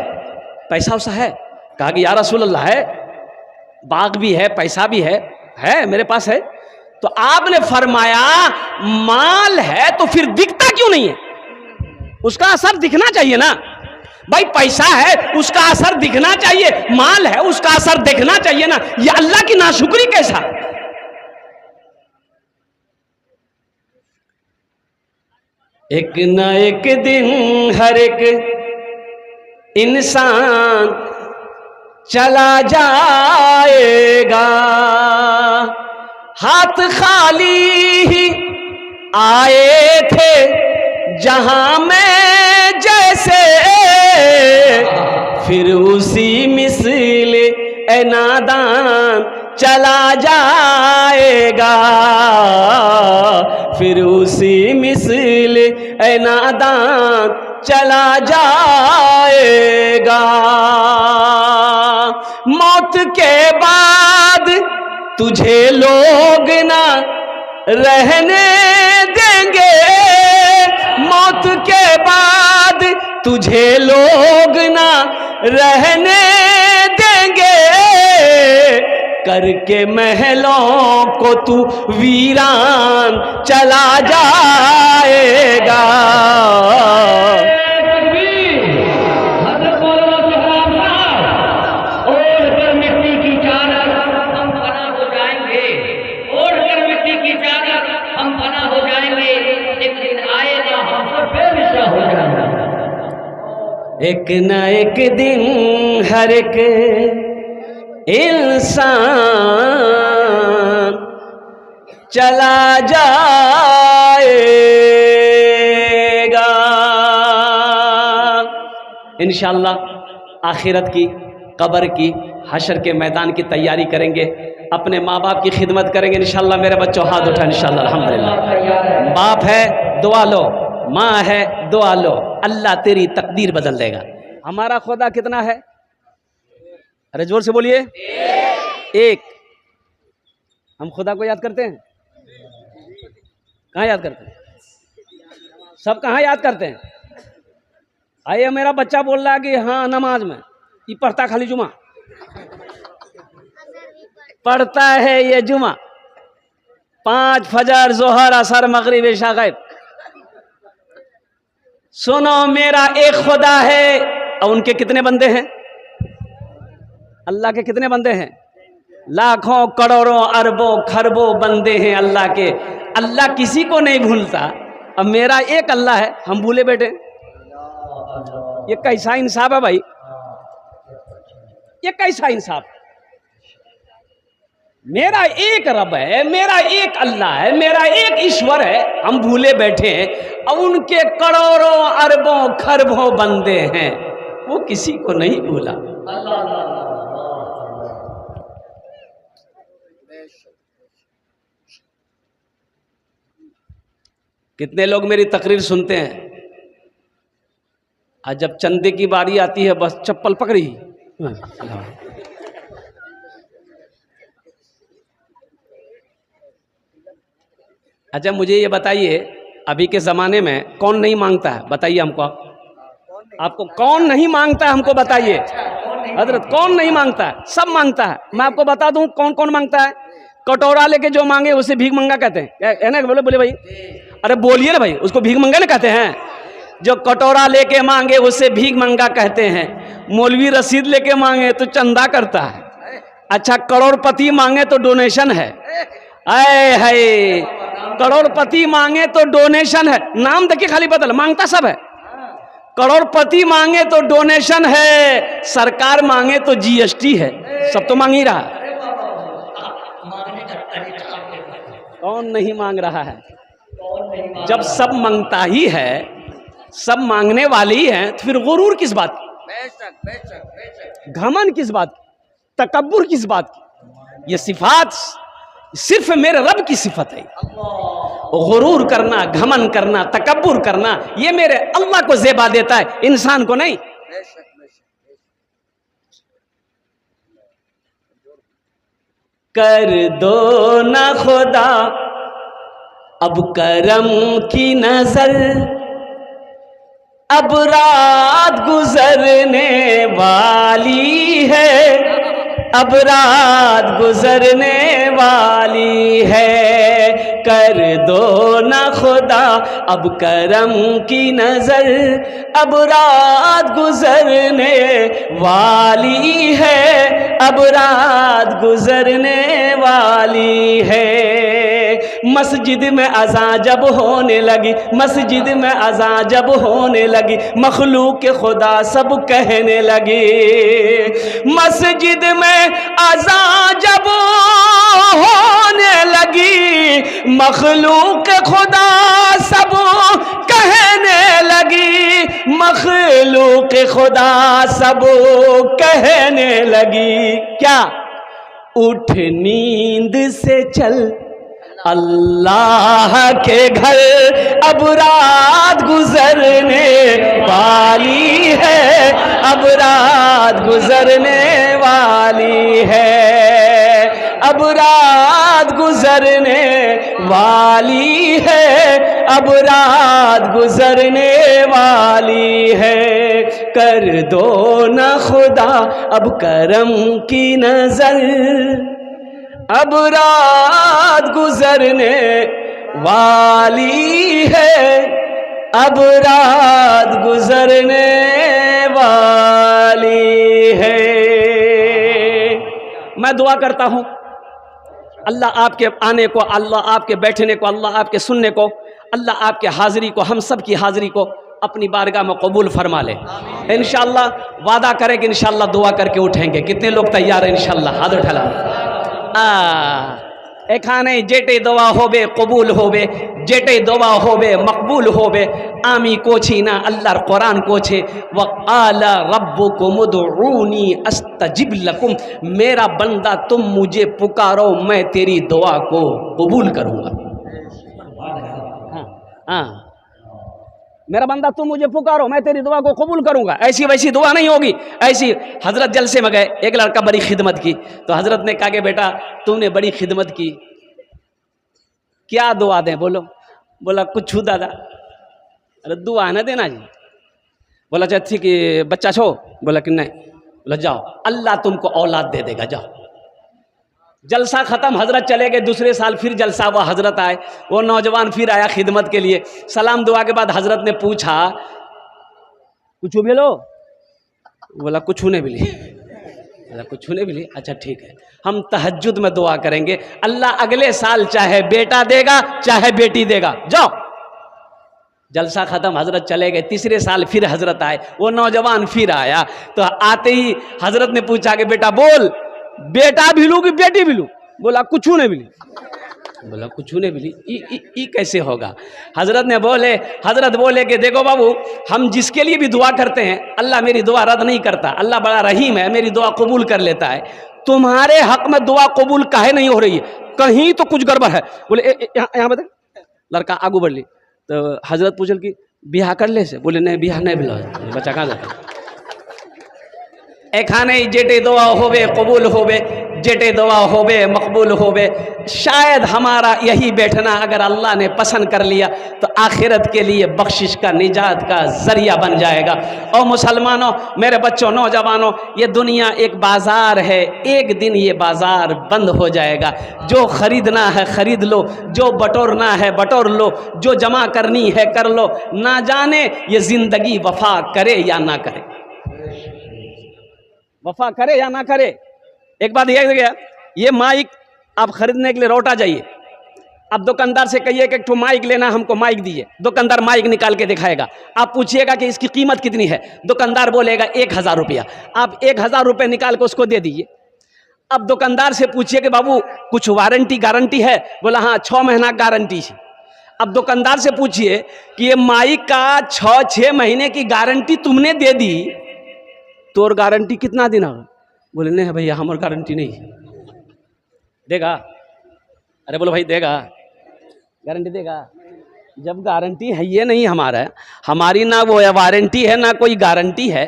पैसा वैसा है? कहा कि या रसूल अल्लाह है, बाग भी है, पैसा भी है मेरे पास है। तो आपने फरमाया माल है तो फिर दिखता क्यों नहीं है? उसका असर दिखना चाहिए ना भाई। पैसा है उसका असर दिखना चाहिए, माल है उसका असर दिखना चाहिए ना। ये अल्लाह की नाशुक्री कैसा? एक न एक दिन हर एक इंसान चला जाएगा, हाथ खाली ही आए थे जहां में जैसे, फिर उसी मिसल ए नादान चला जाएगा, फिर उसी मिसल ए नादान चला जाएगा। मौत के बाद तुझे लोग ना रहने देंगे, मौत के बाद तुझे लोग ना रहने देंगे, करके महलों को तू वीरान चला जाएगा। एक न एक दिन हर एक इंसान चला जाएगा। इंशाअल्लाह आखिरत की, कब्र की, हशर के मैदान की तैयारी करेंगे, अपने माँ बाप की खिदमत करेंगे इंशाअल्लाह। मेरे बच्चों हाथ उठा इंशाअल्लाह। अल्हम्दुलिल्लाह। बाप है दुआ लो, माँ है दुआ लो, अल्लाह तेरी तकदीर बदल देगा। हमारा खुदा कितना है? अरे जोर से बोलिए। एक। हम खुदा को याद करते हैं? कहाँ याद करते हैं? सब कहाँ याद करते हैं? आइए, मेरा बच्चा बोल रहा है कि हाँ नमाज में ये पढ़ता, खाली जुमा पढ़ता है, ये जुमा 5 फजर जोहर असर मगरिब इशा गायब। सुनो, मेरा एक खुदा है और उनके कितने बंदे हैं? अल्लाह के कितने बंदे हैं? लाखों करोड़ों अरबों खरबों बंदे हैं अल्लाह के। अल्लाह किसी को नहीं भूलता। अब मेरा एक अल्लाह है, हम भूले बैठे। ये कैसा इंसाफ है भाई? ये कैसा इंसाफ? मेरा एक रब है, मेरा एक अल्लाह है, मेरा एक ईश्वर है, हम भूले बैठे हैं। और उनके करोड़ों अरबों खरबों बंदे हैं, वो किसी को नहीं भूला। कितने लोग मेरी तकरीर सुनते हैं, आज जब चंदे की बारी आती है बस चप्पल पकड़ी। अच्छा मुझे ये बताइए, अभी के ज़माने में कौन नहीं मांगता है? बताइए हमको। आपको कौन नहीं मांगता है? हमको बताइए हजरत, कौन नहीं मांगता है? सब मांगता है। मैं आपको बता दूं कौन कौन मांगता है। कटोरा लेके जो मांगे उसे भीख मंगा कहते हैं, है ना? बोले बोले भाई, अरे बोलिए ना भाई, उसको भीख मंगा ना कहते हैं। जो कटोरा लेके मांगे उसे भीख मंगा कहते हैं। मौलवी रसीद लेके मांगे तो चंदा करता है। अच्छा, करोड़पति मांगे तो डोनेशन है। आए हाय, करोड़पति मांगे तो डोनेशन है। नाम देखिए खाली बदल, मांगता सब है। करोड़पति मांगे तो डोनेशन है, सरकार मांगे तो जीएसटी है। सब तो मांग ही रहा। कौन नहीं मांग रहा है? जब सब मांगता ही है, सब मांगने वाले ही हैं, तो फिर गुरूर किस बात की? घमंड किस बात की? तकब्बुर किस बात की? ये सिफात सिर्फ मेरे रब की सिफत है। गुरूर करना, घमंड करना, तकब्बुर करना, ये मेरे अल्लाह को ज़ेबा देता है, इंसान को नहीं। कर दो ना खुदा अब करम की नजर, अब रात गुजरने वाली है, अब रात गुजरने वाली है। कर दो ना खुदा अब करम की नजर, अब रात गुजरने वाली है, अब रात गुजरने वाली है। मस्जिद में अज़ान जब होने लगी, मस्जिद में अज़ान जब होने लगी, मखलूक खुदा सब कहने लगे। मस्जिद में अज़ान जब होने लगी, मखलूक खुदा सब कहने लगी, मखलूक खुदा सब कहने लगी। क्या? उठ नींद से चल अल्लाह के घर, अब रात गुजरने वाली है, अब रात गुजरने वाली है, अब रात गुजरने वाली है, अब रात गुजरने वाली है। कर दो ना खुदा अब करम की नजर, अब रात गुजरने वाली है, अब रात गुजरने वाली है। मैं दुआ करता हूं अल्लाह आपके आने को, अल्लाह आपके बैठने को, अल्लाह आपके सुनने को, अल्लाह आपके हाजिरी को, हम सब की हाजिरी को अपनी बारगाह में कबूल फरमा ले। इंशाअल्लाह वादा करें कि इंशाअल्लाह दुआ करके उठेंगे। कितने लोग तैयार हैं? इंशाअल्लाह हाथ उठा ला। एखाने जेटे दुआ होबे कबूल होबे, जेटे दुआ होबे मकबूल होबे। आमी कोछी ना अल्लाहर कुरान कोछे, वक़ाला रब्बुकुम उदऊनी अस्तजिब लकुम। मेरा बंदा तुम मुझे पुकारो, मैं तेरी दुआ को कबूल करूँगा। हाँ, मेरा बंदा तुम मुझे पुकारो, मैं तेरी दुआ को कबूल करूंगा। ऐसी वैसी दुआ नहीं होगी। ऐसी हजरत जलसे में गए, एक लड़का बड़ी खिदमत की, तो हजरत ने कहा कि बेटा तूने बड़ी खिदमत की, क्या दुआ दें बोलो? बोला कुछ छू दादा। अरे दुआ ना देना जी। बोला अच्छा ठीक है, बच्चा छो? बोला कि नहीं। बोला जाओ, अल्लाह तुमको औलाद दे देगा, जाओ। जलसा ख़त्म, हजरत चले गए। दूसरे साल फिर जलसा हुआ, हजरत आए, वो नौजवान फिर आया खिदमत के लिए। सलाम दुआ के बाद हजरत ने पूछा कुछ मिलो? बोला कुछ नहीं मिली। बोला कुछ नहीं मिली, अच्छा ठीक है, हम तहज्जुद में दुआ करेंगे, अल्लाह अगले साल चाहे बेटा देगा चाहे बेटी देगा, जाओ। जलसा ख़त्म, हजरत चले गए। तीसरे साल फिर हजरत आए, वो नौजवान फिर आया। तो आते ही हजरत ने पूछा कि बेटा बोल, बेटा भी लूँ कि बेटी भी लूँ? बोला कुछ नहीं मिली। बोला कुछ नहीं मिली, ई कैसे होगा? हजरत बोले कि देखो बाबू, हम जिसके लिए भी दुआ करते हैं अल्लाह मेरी दुआ रद्द नहीं करता, अल्लाह बड़ा रहीम है, मेरी दुआ कबूल कर लेता है। तुम्हारे हक में दुआ कबूल काहे नहीं हो रही है? कहीं तो कुछ गड़बड़ है। बोले यहाँ बता। लड़का आगू बढ़ ली तो हजरत पूछल कि बिहार कर ले से? बोले नहीं बिहार नहीं बिला, बच्चा कहाँ जाता? एखाने जेटे दुआ होवे कबूल होवे, जेटे दुआ होवे मकबूल होवे। शायद हमारा यही बैठना अगर अल्लाह ने पसंद कर लिया तो आखिरत के लिए बख्शिश का, निजात का जरिया बन जाएगा। और मुसलमानों, मेरे बच्चों, नौजवानों, ये दुनिया एक बाज़ार है, एक दिन ये बाज़ार बंद हो जाएगा। जो ख़रीदना है ख़रीद लो, जो बटोरना है बटोर लो, जो जमा करनी है कर लो। ना जाने ये ज़िंदगी वफा करे या ना करे, वफा करे या ना करे। एक बात यह गया, ये माइक आप खरीदने के लिए रोटा जाइए, आप दुकानदार से कहिए कि एक ठो माइक लेना, हमको माइक दीजिए। दुकानदार माइक निकाल के दिखाएगा, आप पूछिएगा कि इसकी कीमत कितनी है, दुकानदार बोलेगा 1000 रुपया। आप 1000 रुपये निकाल के उसको दे दीजिए। अब दुकानदार से पूछिए कि बाबू कुछ वारंटी गारंटी है? बोला हाँ 6 महीना गारंटी है। अब दुकानदार से पूछिए कि ये माइक का 6 महीने की गारंटी तुमने दे दी, तोर गारंटी कितना दिन होगा? बोले नहीं भैया हमारी गारंटी नहीं। देगा? अरे बोलो भाई देगा, गारंटी देगा? जब गारंटी है ये नहीं हमारा, हमारी ना वो वारंटी है ना कोई गारंटी है,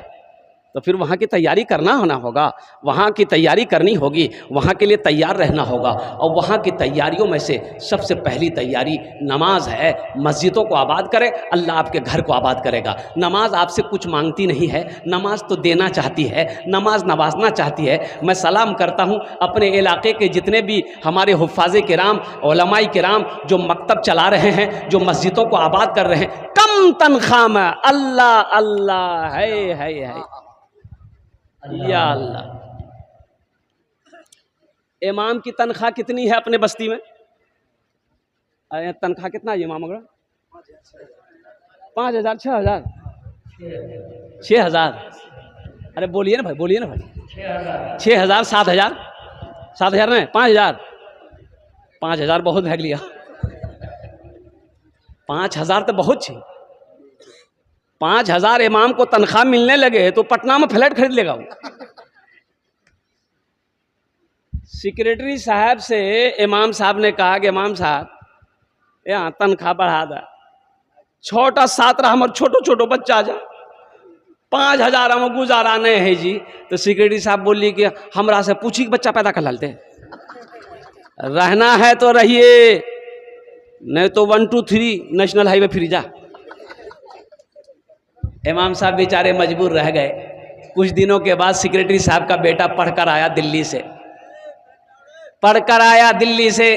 तो फिर वहाँ की तैयारी करना होना होगा, वहाँ की तैयारी करनी होगी, वहाँ के लिए तैयार रहना होगा। और वहाँ की तैयारियों में से सबसे पहली तैयारी नमाज है। मस्जिदों को आबाद करें, अल्लाह आपके घर को आबाद करेगा। नमाज आपसे कुछ मांगती नहीं है, नमाज तो देना चाहती है, नमाज नवाजना चाहती है। मैं सलाम करता हूँ अपने इलाके के जितने भी हमारे हुफ़ाज़े किराम, उलमाए किराम जो मकतब चला रहे हैं, जो मस्जिदों को आबाद कर रहे हैं, कम तनख्वाह में अल्लाह अल्लाह है या अल्लाह। इमाम की तनख्वाह कितनी है अपने बस्ती में? तनख्वाह कितना है इमाम? अगर 5,000, 6,000, 6,000। अरे बोलिए ना भाई, बोलिए ना भाई। 6,000, 7,000, 7,000 नहीं, 5,000। 5,000 बहुत भाग लिया। 5,000 तो बहुत छी। 5,000 इमाम को तनख्वाह मिलने लगे तो पटना में फ्लैट खरीद लेगा वो। सेक्रेटरी साहब से इमाम साहब ने कहा कि इमाम साहब यहाँ तनख्वाह बढ़ा दा, छोटा सातरा हमारे छोटो छोटो बच्चा जा, 5,000 हम गुजारा नहीं है जी। तो सेक्रेटरी साहब बोली कि हमरा से पूछी कि बच्चा पैदा कर लाते, रहना है तो रहिए, नहीं तो 1, 2, 3 नेशनल हाईवे फिर जा। इमाम साहब बेचारे मजबूर रह गए। कुछ दिनों के बाद सेक्रेटरी साहब का बेटा पढ़कर आया दिल्ली से,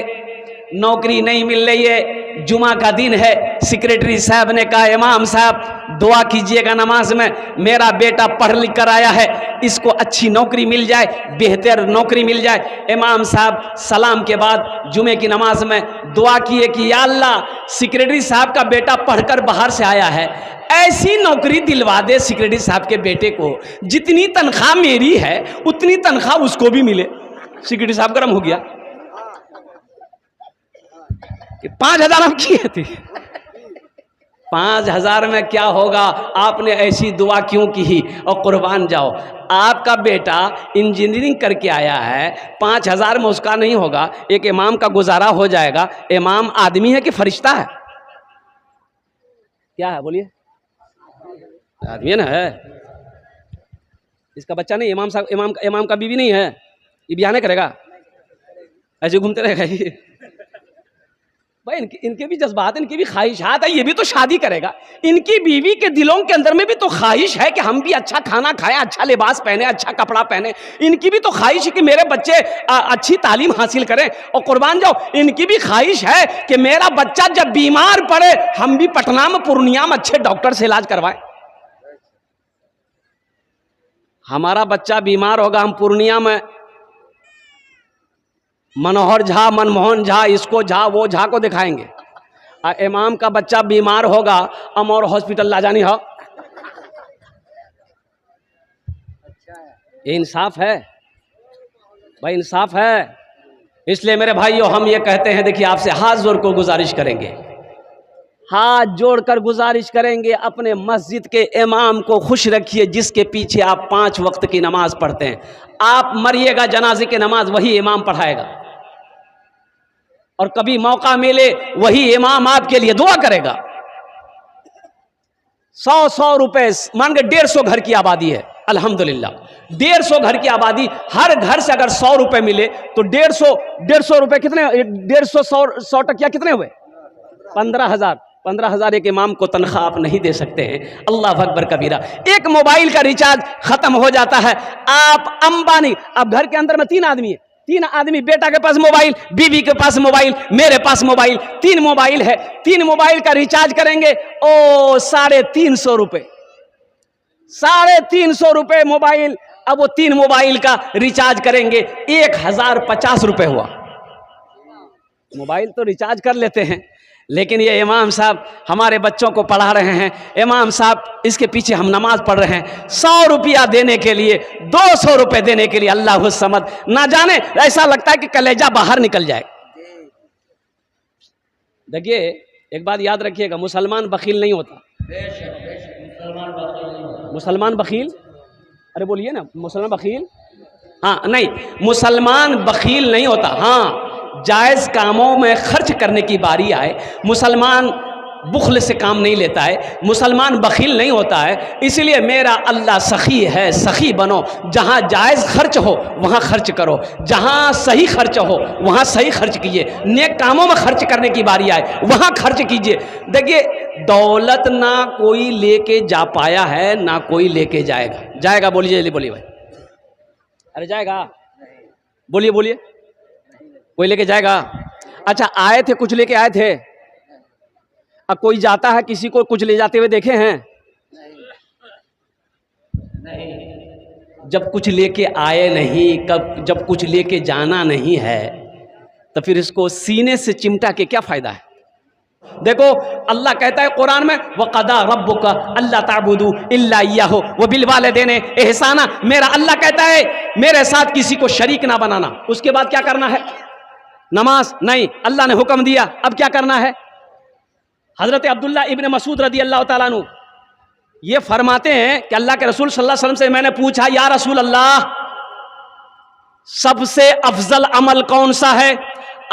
नौकरी नहीं मिल रही है। जुमा का दिन है, सेक्रेटरी साहब ने कहा इमाम साहब दुआ कीजिएगा नमाज में, मेरा बेटा पढ़ लिख कर आया है, इसको अच्छी नौकरी मिल जाए, बेहतर नौकरी मिल जाए। इमाम साहब सलाम के बाद जुमे की नमाज में दुआ किए कि या अल्लाह सेक्रेटरी साहब का बेटा पढ़कर बाहर से आया है, ऐसी नौकरी दिलवा दे सेक्रेटरी साहब के बेटे को, जितनी तनख्वाह मेरी है उतनी तनख्वाह उसको भी मिले। सेक्रेटरी साहब गर्म हो गया कि 5,000 हम किए थे, 5,000 में क्या होगा, आपने ऐसी दुआ क्यों की? और कुर्बान जाओ, आपका बेटा इंजीनियरिंग करके आया है, 5,000 में उसका नहीं होगा, एक इमाम का गुजारा हो जाएगा। इमाम आदमी है कि फरिश्ता है? क्या है बोलिए? आदमी है ना। है इसका बच्चा नहीं, इमाम साहब, इमाम का बीवी नहीं है, ये ब्याह नहीं करेगा, ऐसे घूमते रहेगा ये भाई। इनके भी जज्बात, इनकी भी ख्वाहिशात है, ये भी तो शादी करेगा। इनकी बीवी के दिलों के अंदर में भी तो ख्वाहिश है कि हम भी अच्छा खाना खाएं, अच्छा लिबास पहने, अच्छा कपड़ा पहने। इनकी भी तो ख्वाहिश है कि मेरे बच्चे अच्छी तालीम हासिल करें। और कुर्बान जाओ, इनकी भी ख्वाहिश है कि मेरा बच्चा जब बीमार पड़े हम भी पटना में, पूर्णिया में अच्छे डॉक्टर से इलाज करवाएं। हमारा बच्चा बीमार होगा, हम पूर्णिया में मनोहर झा, मनमोहन झा, इसको झा, वो झा को दिखाएंगे। इमाम का बच्चा बीमार होगा, अमौर हॉस्पिटल ला जानी हो। ये इंसाफ है भाई, इंसाफ है। इसलिए मेरे भाइयों, हम ये कहते हैं, देखिए आपसे हाथ जोड़ कर गुजारिश करेंगे, हाथ जोड़कर गुजारिश करेंगे, अपने मस्जिद के इमाम को खुश रखिए, जिसके पीछे आप 5 वक्त की नमाज पढ़ते हैं। आप मरिएगा, जनाजे की नमाज वही इमाम पढ़ाएगा, और कभी मौका मिले वही इमाम आपके लिए दुआ करेगा। 100 रुपए, मान के 150 घर की आबादी है, अल्हम्दुलिल्लाह 150 घर की आबादी, हर घर से अगर 100 रुपए मिले तो 150 रुपए कितने? 150, 100 टकिया कितने हुए? 15,000। 15,000 एक इमाम को तनख्वाह आप नहीं दे सकते हैं। अल्लाह अकबर कबीरा। एक मोबाइल का रिचार्ज खत्म हो जाता है, आप अंबानी, अब घर के अंदर में 3 आदमी है, 3 आदमी, बेटा के पास मोबाइल, बीवी के पास मोबाइल, मेरे पास मोबाइल, 3 मोबाइल है, 3 मोबाइल का रिचार्ज करेंगे, ओ 350 रुपए, 350 रुपए मोबाइल। अब वो 3 मोबाइल का रिचार्ज करेंगे, 1,050 रुपए हुआ। मोबाइल तो रिचार्ज कर लेते हैं, लेकिन ये इमाम साहब हमारे बच्चों को पढ़ा रहे हैं, इमाम साहब इसके पीछे हम नमाज पढ़ रहे हैं, 100 रुपया देने के लिए, 200 रुपए देने के लिए, अल्लाह समद, ना जाने ऐसा लगता है कि कलेजा बाहर निकल जाए। देखिए एक बात याद रखिएगा, मुसलमान बखील नहीं होता। मुसलमान बखील, अरे बोलिए ना, मुसलमान बखील, हाँ नहीं, मुसलमान बखील नहीं होता। हाँ, जायज़ कामों में खर्च करने की बारी आए, मुसलमान बुखल से काम नहीं लेता है, मुसलमान बखील नहीं होता है। इसलिए मेरा अल्लाह सखी है, सखी बनो। जहाँ जायज़ खर्च हो वहाँ खर्च करो, जहाँ सही खर्च हो वहाँ सही खर्च कीजिए। नेक कामों में खर्च करने की बारी आए वहाँ खर्च कीजिए। देखिए, दौलत ना कोई लेके जा पाया है ना कोई लेके जाएगा। जाएगा? बोलिए जल्दी बोलिए भाई। अरे जाएगा? बोलिए बोलिए। कोई लेके जाएगा? अच्छा, आए थे, कुछ लेके आए थे? अब कोई जाता है, किसी को कुछ ले जाते हुए देखे हैं? नहीं। जब कुछ लेके आए नहीं, जब कुछ लेके जाना नहीं है, तो फिर इसको सीने से चिमटा के क्या फायदा है? देखो, अल्लाह कहता है कुरान में, वक़दा रब्बुका अल्ला ताबुदू इल्ला इय्याहु व बिल वालिदैनि इहसाना। मेरा अल्लाह कहता है मेरे साथ किसी को शरीक ना बनाना। उसके बाद क्या करना है? नमाज नहीं, अल्लाह ने हुक्म दिया, अब क्या करना है? हजरत अब्दुल्ला इब्न मसूद रदी अल्लाह ताला अन्हु ये फरमाते हैं कि अल्लाह के रसूल सल्लल्लाहु अलैहि वसल्लम से मैंने पूछा, या रसूल अल्लाह, सबसे अफजल अमल कौन सा है?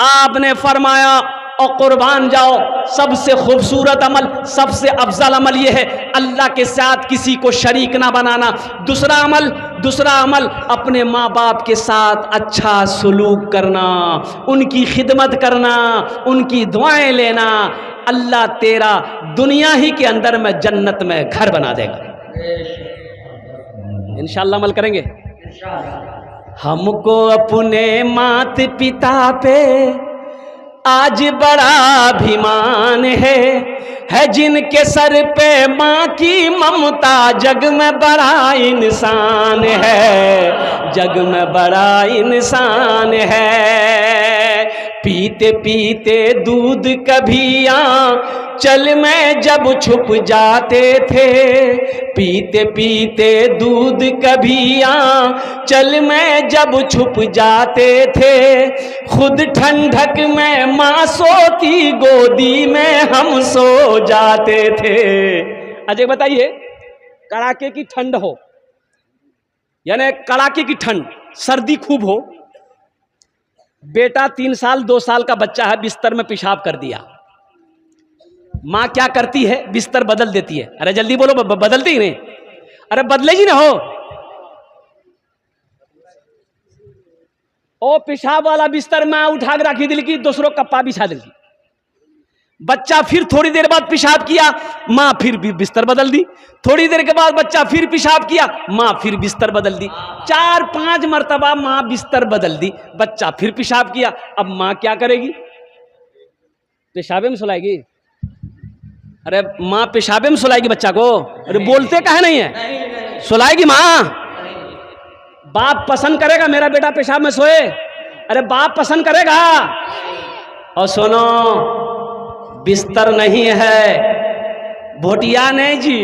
आपने फरमाया, और कुर्बान जाओ, सबसे खूबसूरत अमल, सबसे अफजल अमल यह है अल्लाह के साथ किसी को शरीक ना बनाना। दूसरा अमल अपने माँ बाप के साथ अच्छा सलूक करना, उनकी खिदमत करना, उनकी दुआएं लेना। अल्लाह तेरा दुनिया ही के अंदर में जन्नत में घर बना देगा। इंशाअल्लाह अमल करेंगे। हमको अपने मात पिता पे आज बड़ा अभिमान है जिनके सर पे माँ की ममता, जग में बड़ा इंसान है, जग में बड़ा इंसान है। पीते पीते दूध कभी चल में जब छुप जाते थे, पीते पीते दूध कभी चल में जब छुप जाते थे, खुद ठंडक में माँ सोती, गोदी में हम सो जाते थे। अजय बताइए, कड़ाके की ठंड हो, यानी कड़ाके की ठंड, सर्दी खूब हो, बेटा 3 साल 2 साल का बच्चा है, बिस्तर में पेशाब कर दिया, माँ क्या करती है? बिस्तर बदल देती है। अरे जल्दी बोलो, बदलती ही नहीं? अरे बदलेगी ना हो। ओ पेशाब वाला बिस्तर माँ उठा के रखी दिल की, दूसरों कप्पा बिछा दिल की। बच्चा फिर थोड़ी देर बाद पेशाब किया, माँ फिर भी बिस्तर बदल दी। थोड़ी देर के बाद बच्चा फिर पेशाब किया, माँ फिर बिस्तर बदल दी। 4-5 मरतबा माँ बिस्तर बदल दी, बच्चा फिर पेशाब किया। अब माँ क्या करेगी? पेशाबे में सुलाएगी? अरे माँ पेशाबे में सुलाएगी बच्चा को? अरे बोलते काहे नहीं है? सुलाएगी माँ। बाप पसंद करेगा मेरा बेटा पेशाब में सोए? अरे बाप पसंद करेगा? और सुनो, बिस्तर नहीं है, भोटिया नहीं जी,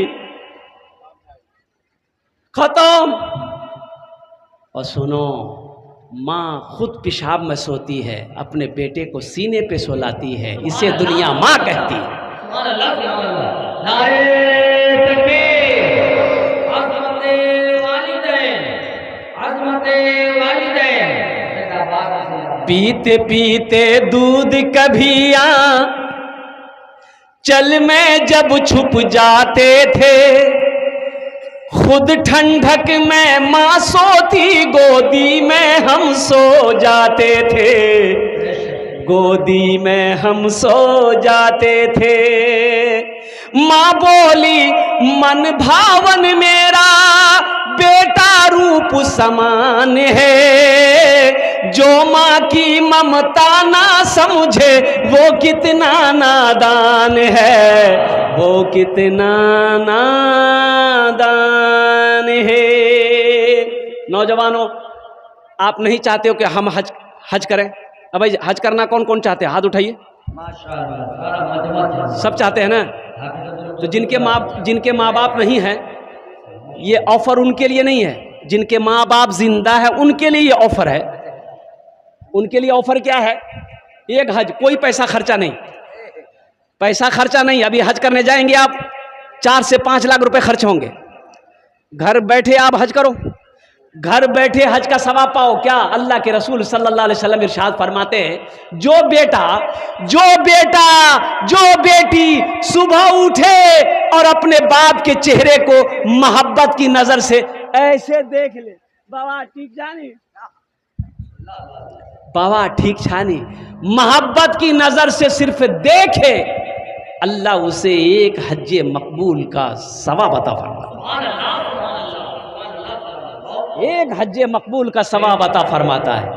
खत्म। और सुनो, माँ खुद पेशाब में सोती है, अपने बेटे को सीने पे सुलाती है, इसे दुनिया माँ कहती है। पीते पीते दूध कभी चल में जब छुप जाते थे, खुद ठंडक में माँ सोती, गोदी में हम सो जाते थे, गोदी में हम सो जाते थे। माँ बोली, मन भावन मेरा बेटा रूप समान है, जो माँ की ममता ना समझे वो कितना नादान है, वो कितना नादान है। नौजवानों, आप नहीं चाहते हो कि हम हज करें? अब भाई हज करना कौन कौन चाहते हैं? हाथ उठाइए। सब चाहते हैं ना? तो जिनके माँ बाप नहीं है, ये ऑफर उनके लिए नहीं है। जिनके माँ बाप जिंदा है उनके लिए ये ऑफर है। उनके लिए ऑफर क्या है? एक हज, कोई पैसा खर्चा नहीं, पैसा खर्चा नहीं। अभी हज करने जाएंगे आप, 4 से 5 लाख रुपए खर्च होंगे। घर बैठे आप हज करो, घर बैठे हज का सवाब पाओ। क्या अल्लाह के रसूल सल्लल्लाहु अलैहि वसल्लम इरशाद फरमाते हैं, जो बेटा जो बेटी सुबह उठे और अपने बाप के चेहरे को मोहब्बत की नजर से ऐसे देख ले, बाबा ठीक जानी, बाबा ठीक छानी, मोहब्बत की नजर से सिर्फ देखे, अल्लाह उसे एक हज्जे मकबूल का सवाब अता फरमाता, एक हज्जे मकबूल का सवाब अता फरमाता है।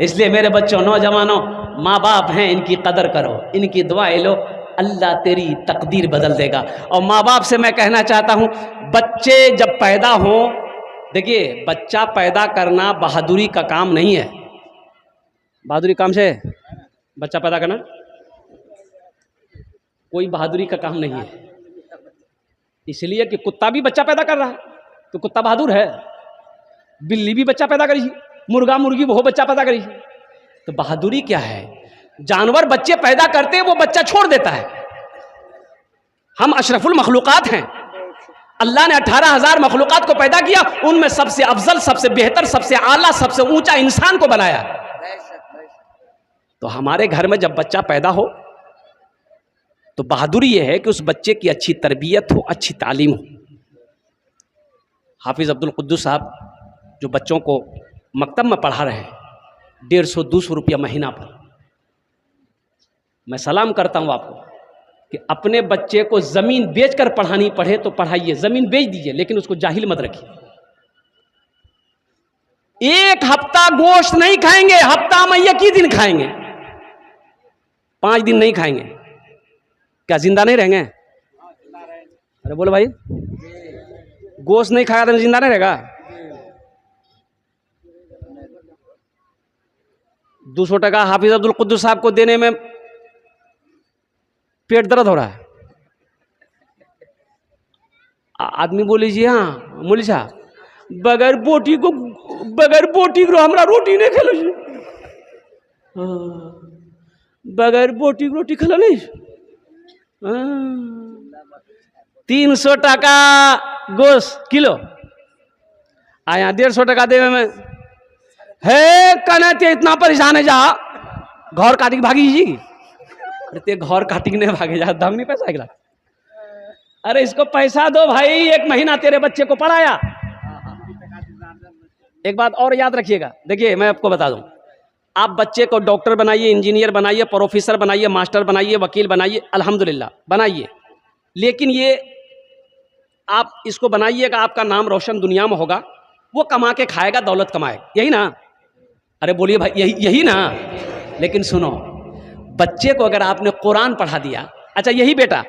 इसलिए मेरे बच्चों, नौजवानों, माँ बाप हैं, इनकी कदर करो, इनकी दुआएं लो, अल्लाह तेरी तकदीर बदल देगा। और माँ बाप से मैं कहना चाहता हूँ, बच्चे जब पैदा हों, देखिए बच्चा पैदा करना बहादुरी का काम नहीं है। बहादुरी काम से बच्चा पैदा करना कोई बहादुरी का काम नहीं है। इसलिए कि कुत्ता भी बच्चा पैदा कर रहा है तो कुत्ता बहादुर है, बिल्ली भी बच्चा पैदा करी, मुर्गा मुर्गी वो बच्चा पैदा करी, तो बहादुरी क्या है? जानवर बच्चे पैदा करते हैं, वो बच्चा छोड़ देता है। हम अशरफुल मखलूकात हैं, अल्लाह ने 18,000 मखलूकात को पैदा किया, उनमें सबसे अफजल, सबसे बेहतर, सबसे आला, सबसे ऊंचा इंसान को बनाया। तो हमारे घर में जब बच्चा पैदा हो तो बहादुरी यह है कि उस बच्चे की अच्छी तरबियत हो, अच्छी तालीम हो। हाफिज अब्दुल कुद्दूस साहब जो बच्चों को मकतब में पढ़ा रहे हैं, 150-200 रुपया महीना पर, मैं सलाम करता हूँ आपको कि अपने बच्चे को ज़मीन बेचकर पढ़ानी पड़े तो पढ़ाइए, ज़मीन बेच दीजिए, लेकिन उसको जाहिल मत रखिए। एक हफ्ता गोश्त नहीं खाएंगे, हफ्ता में एक ही दिन खाएंगे, 5 दिन नहीं खाएंगे, क्या जिंदा नहीं रहेंगे? अरे बोलो भाई, गोश्त नहीं खाया तो जिंदा नहीं रहेगा? 200 टका हाफिज अब्दुल कुद्दूस साहब को देने में पेट दर्द हो रहा है। आदमी बोले जी हाँ मोली साहब, बगैर बोटी को हमरा रोटी नहीं खेलो जी, बगैर बोटी को रोटी खेलो नहीं। 300 टका गोश्त किलो आया, 150 टका देवे में है कने इतना परेशान है, जा घर काटी भागी जी। अरे ते घर काटी ने भागे जा, दम नहीं पैसा अगला। अरे इसको पैसा दो भाई, 1 महीना तेरे बच्चे को पढ़ाया। एक बात और याद रखिएगा, देखिए मैं आपको बता दूं, आप बच्चे को डॉक्टर बनाइए, इंजीनियर बनाइए, प्रोफेसर बनाइए, मास्टर बनाइए, वकील बनाइए, अल्हम्दुलिल्लाह बनाइए, लेकिन ये आप इसको बनाइएगा, आपका नाम रोशन दुनिया में होगा, वो कमा के खाएगा, दौलत कमाएगा, यही ना? अरे बोलिए भाई, यही ना? लेकिन सुनो, बच्चे को अगर आपने कुरान पढ़ा दिया, अच्छा यही बेटा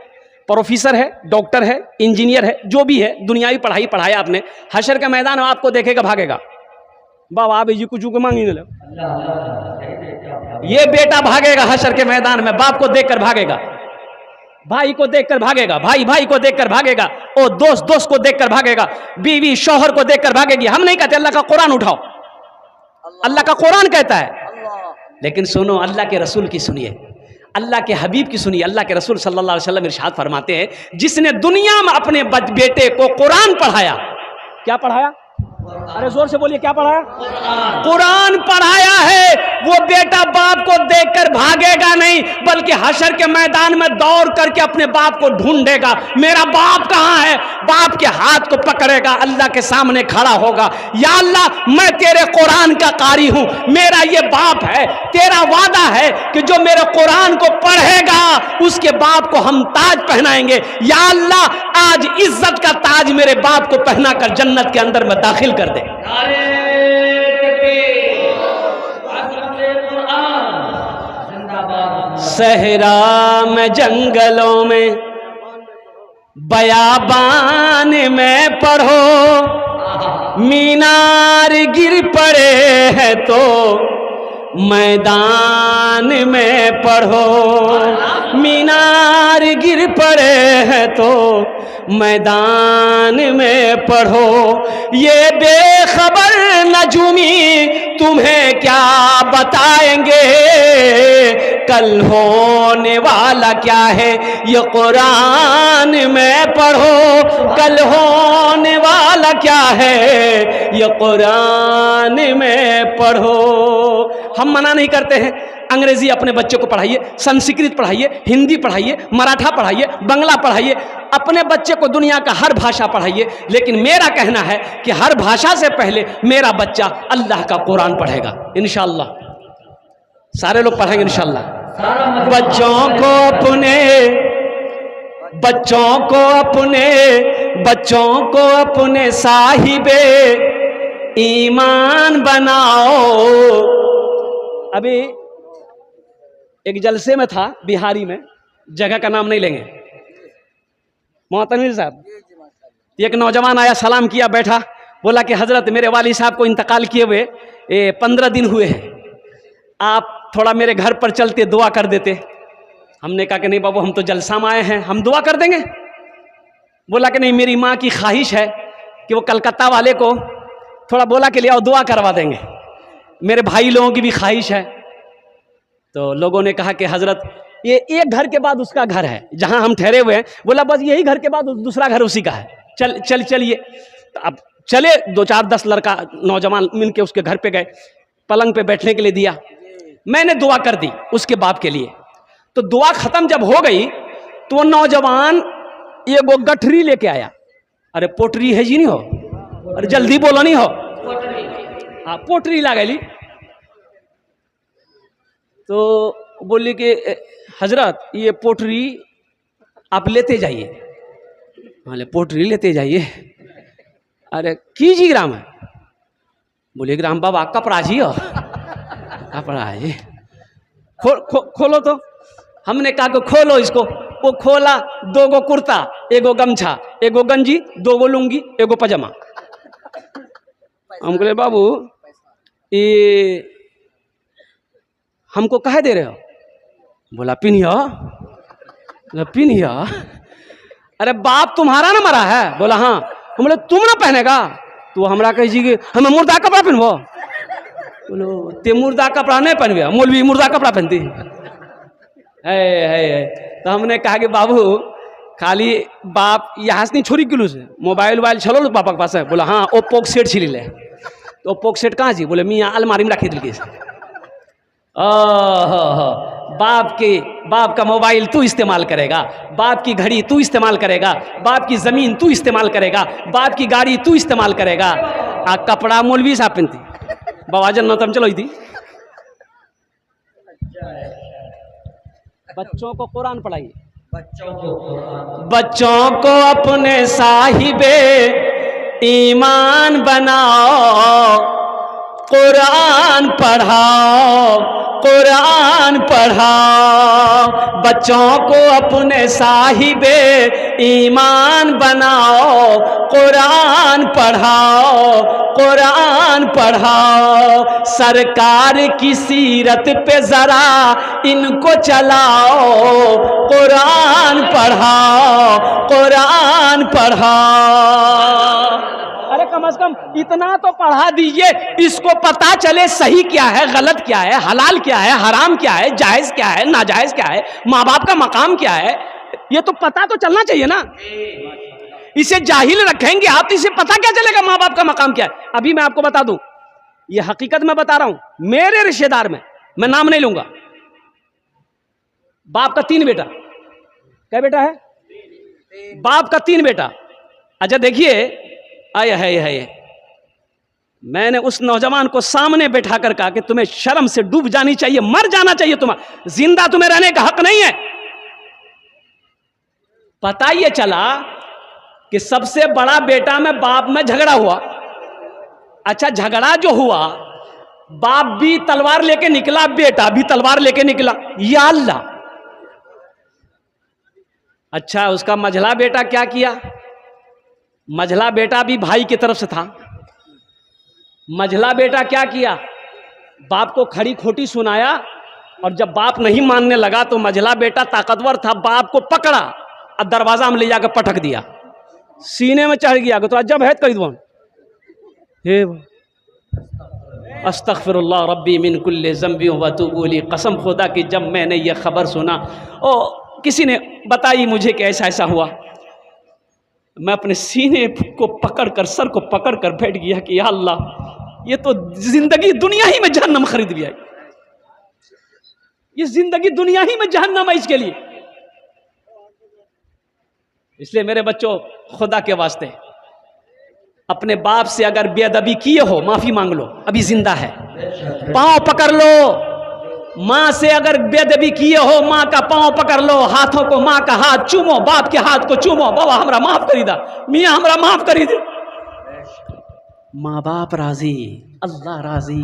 प्रोफेसर है, डॉक्टर है, इंजीनियर है, जो भी है, दुनियावी पढ़ाई पढ़ाया आपने, हशर का मैदान आपको देखेगा, भागेगा, बाबा आप जी कुछ मांगी नहीं लो, ये बेटा भागेगा हशर के मैदान में, बाप को देखकर भागेगा, भाई को देखकर भागेगा, भाई को देखकर भागेगा, और दोस्त को देखकर भागेगा, बीवी शौहर को देखकर भागेगी। हम नहीं कहते अल्लाह का कुरान उठाओ, अल्लाह का कुरान कहता है, लेकिन सुनो अल्लाह के रसूल की सुनिए, अल्लाह के हबीब की सुनिए। अल्लाह के रसूल सल्लल्लाहु अलैहि वसल्लम इरशाद फरमाते हैं, जिसने दुनिया में अपने बेटे को कुरान पढ़ाया, क्या पढ़ाया? अरे जोर से बोलिए, क्या पढ़ाया? कुरान पढ़ाया है, वो बेटा बाप को देखकर भागेगा नहीं, बल्कि हशर के मैदान में दौड़ करके अपने बाप को ढूंढेगा, मेरा बाप कहाँ है? बाप के हाथ को पकड़ेगा, अल्लाह के सामने खड़ा होगा, या अल्लाह मैं तेरे कुरान का कारी हूं, मेरा ये बाप है, तेरा वादा है कि जो मेरे कुरान को पढ़ेगा उसके बाप को हम ताज पहनाएंगे, या अल्लाह आज इज्जत का ताज मेरे बाप को पहना कर जन्नत के अंदर में दाखिल कर दे। सहरा में, जंगलों में, बयाबान में पढ़ो, मीनार गिर पड़े हैं तो मैदान में पढ़ो, मीनार गिर पड़े हैं तो मैदान में पढ़ो, ये बेखबर नजूमी तुम्हें क्या बताएंगे कल होने वाला क्या है, ये कुरान में पढ़ो। कल होने वाला क्या है, ये कुरान में पढ़ो। हम मना नहीं करते हैं, अंग्रेजी अपने बच्चे को पढ़ाइए, संस्कृत पढ़ाइए, हिंदी पढ़ाइए, मराठा पढ़ाइए, बंगला पढ़ाइए, अपने बच्चे को दुनिया का हर भाषा पढ़ाइए। लेकिन मेरा कहना है कि हर भाषा से पहले मेरा बच्चा अल्लाह का कुरान पढ़ेगा इंशाअल्लाह। सारे लोग पढ़ेंगे इंशाअल्लाह। बच्चों को अपने साहिबे ईमान बनाओ। अभी एक जलसे में था बिहारी में, जगह का नाम नहीं लेंगे, मोहतमिर साहब, एक नौजवान आया, सलाम किया, बैठा, बोला कि हजरत मेरे वाली साहब को इंतकाल किए हुए 15 दिन हुए हैं, आप थोड़ा मेरे घर पर चलते दुआ कर देते। हमने कहा कि नहीं बाबू, हम तो जलसा में आए हैं, हम दुआ कर देंगे। बोला कि नहीं, मेरी माँ की ख्वाहिश है कि वो कलकत्ता वाले को थोड़ा बोला के लिए आओ, दुआ करवा देंगे। मेरे भाई लोगों की भी ख्वाहिश है। तो लोगों ने कहा कि हजरत ये एक घर के बाद उसका घर है जहां हम ठहरे हुए हैं। बोला बस यही घर के बाद दूसरा घर उसी का है, चलिए। तो अब चले, 2-4-10 लड़का नौजवान मिलके उसके घर पे गए, पलंग पे बैठने के लिए दिया, मैंने दुआ कर दी उसके बाप के लिए। तो दुआ खत्म जब हो गई तो वो नौजवान ये वो गठरी लेके आया। अरे पोटरी है जी नहीं हो, अरे जल्दी बोलो नहीं हो, हाँ पोटरी ला गई। तो बोली कि हजरत ये पोटरी आप लेते जाइए। बोले पोटरी लेते जाइए, अरे कीजिए ग्राम है। बोले ग्राम बाबा कपड़ा जी हो, कपड़ा है, खोलो। तो हमने कहा कि खोलो इसको। वो खोला, 2 गो कुर्ता, 1 गो गमछा, 1 गो गंजी, 2 गो लुंगी, 1 गो पजामा। हम बोले बाबू ये हमको कहे दे रहे हो? बोला पिनिया। अरे बाप तुम्हारा ना मरा है? बोला हाँ। हम बोले तुम ना पहनेगा? तो हमरा कही जी कि हमें मुर्दा कपड़ा पहनबो। बोलो ते मुर्दा कपड़ा नहीं पहनबे, मौलवी मुर्दा कपड़ा पहनती है। तो हमने कहा कि बाबू खाली बाप यहाँ से नहीं छोरी किलो से मोबाइल चलो पापा के पास है। बोला हाँ, ओप्पो के सेट छिली ले। तो ओप्पो के सेट कहाँ जी? बोले मियाँ अलमारी में रखी दिल। बाप का मोबाइल तू इस्तेमाल करेगा, बाप की घड़ी तू इस्तेमाल करेगा, बाप की जमीन तू इस्तेमाल करेगा, बाप की गाड़ी तू इस्तेमाल करेगा। आ कपड़ा मौलवी साहब पहनती, बाबाजन नौतम चलो थी। बच्चों को कुरान पढ़ाइए, बच्चों को अपने साहिबे ईमान बनाओ, कुरान पढ़ाओ, कुरान पढ़ाओ। बच्चों को अपने साहिबे ईमान बनाओ, कुरान पढ़ाओ, कुरान पढ़ाओ। सरकार की सीरत पे जरा इनको चलाओ, कुरान पढ़ाओ, कुरान पढ़ाओ। अरे कम से कम इतना तो पढ़ा दीजिए, इसको पता चले सही क्या है, गलत क्या है, हलाल क्या है, हराम क्या है, जायज क्या है, नाजायज क्या है, माँ बाप का मकाम क्या है, ये तो पता तो चलना चाहिए ना। इसे जाहिल रखेंगे आप तो इसे पता क्या चलेगा माँ बाप का मकाम क्या है। अभी मैं आपको बता दूं, ये हकीकत में बता रहा हूं, मेरे रिश्तेदार में, मैं नाम नहीं लूंगा, बाप का 3 बेटा। क्या बेटा है? बाप का 3 बेटा। अच्छा देखिए, आया है मैंने उस नौजवान को सामने बैठा कर कहा कि तुम्हें शर्म से डूब जानी चाहिए, मर जाना चाहिए, तुम्हारा जिंदा तुम्हें रहने का हक नहीं है। पता ये चला कि सबसे बड़ा बेटा में बाप में झगड़ा हुआ। अच्छा झगड़ा जो हुआ, बाप भी तलवार लेके निकला, बेटा भी तलवार लेके निकला, या अल्लाह। अच्छा उसका मझला बेटा क्या किया? मझला बेटा भी भाई की तरफ से था। मझला बेटा क्या किया? बाप को खड़ी खोटी सुनाया, और जब बाप नहीं मानने लगा तो मझला बेटा ताकतवर था, बाप को पकड़ा और दरवाजा में ले जाकर पटक दिया, सीने में चढ़ गया। तो जब है कही दो अस्तगफिरुल्लाह रब्बी मिन कुल्लि ज़ंबि व अतूबु इलैह। कसम खुदा की जब मैंने ये खबर सुना और किसी ने बताई मुझे कि ऐसा ऐसा हुआ, मैं अपने सीने को पकड़कर, सर को पकड़कर बैठ गया कि या अल्लाह, ये तो जिंदगी दुनिया ही में जहन्नम खरीद लिया, ये जिंदगी दुनिया ही में जहन्नम है इसके लिए। इसलिए मेरे बच्चों, खुदा के वास्ते अपने बाप से अगर बेअदबी किए हो माफी मांग लो, अभी जिंदा है, पांव पकड़ लो। माँ से अगर बेअदबी किए हो, माँ का पांव पकड़ लो, हाथों को, माँ का हाथ चूमो, बाप के हाथ को चूमो, बाबा हमरा माफ करी दा, मियाँ हमरा माफ करी दे। माँ बाप राजी, अल्लाह राजी,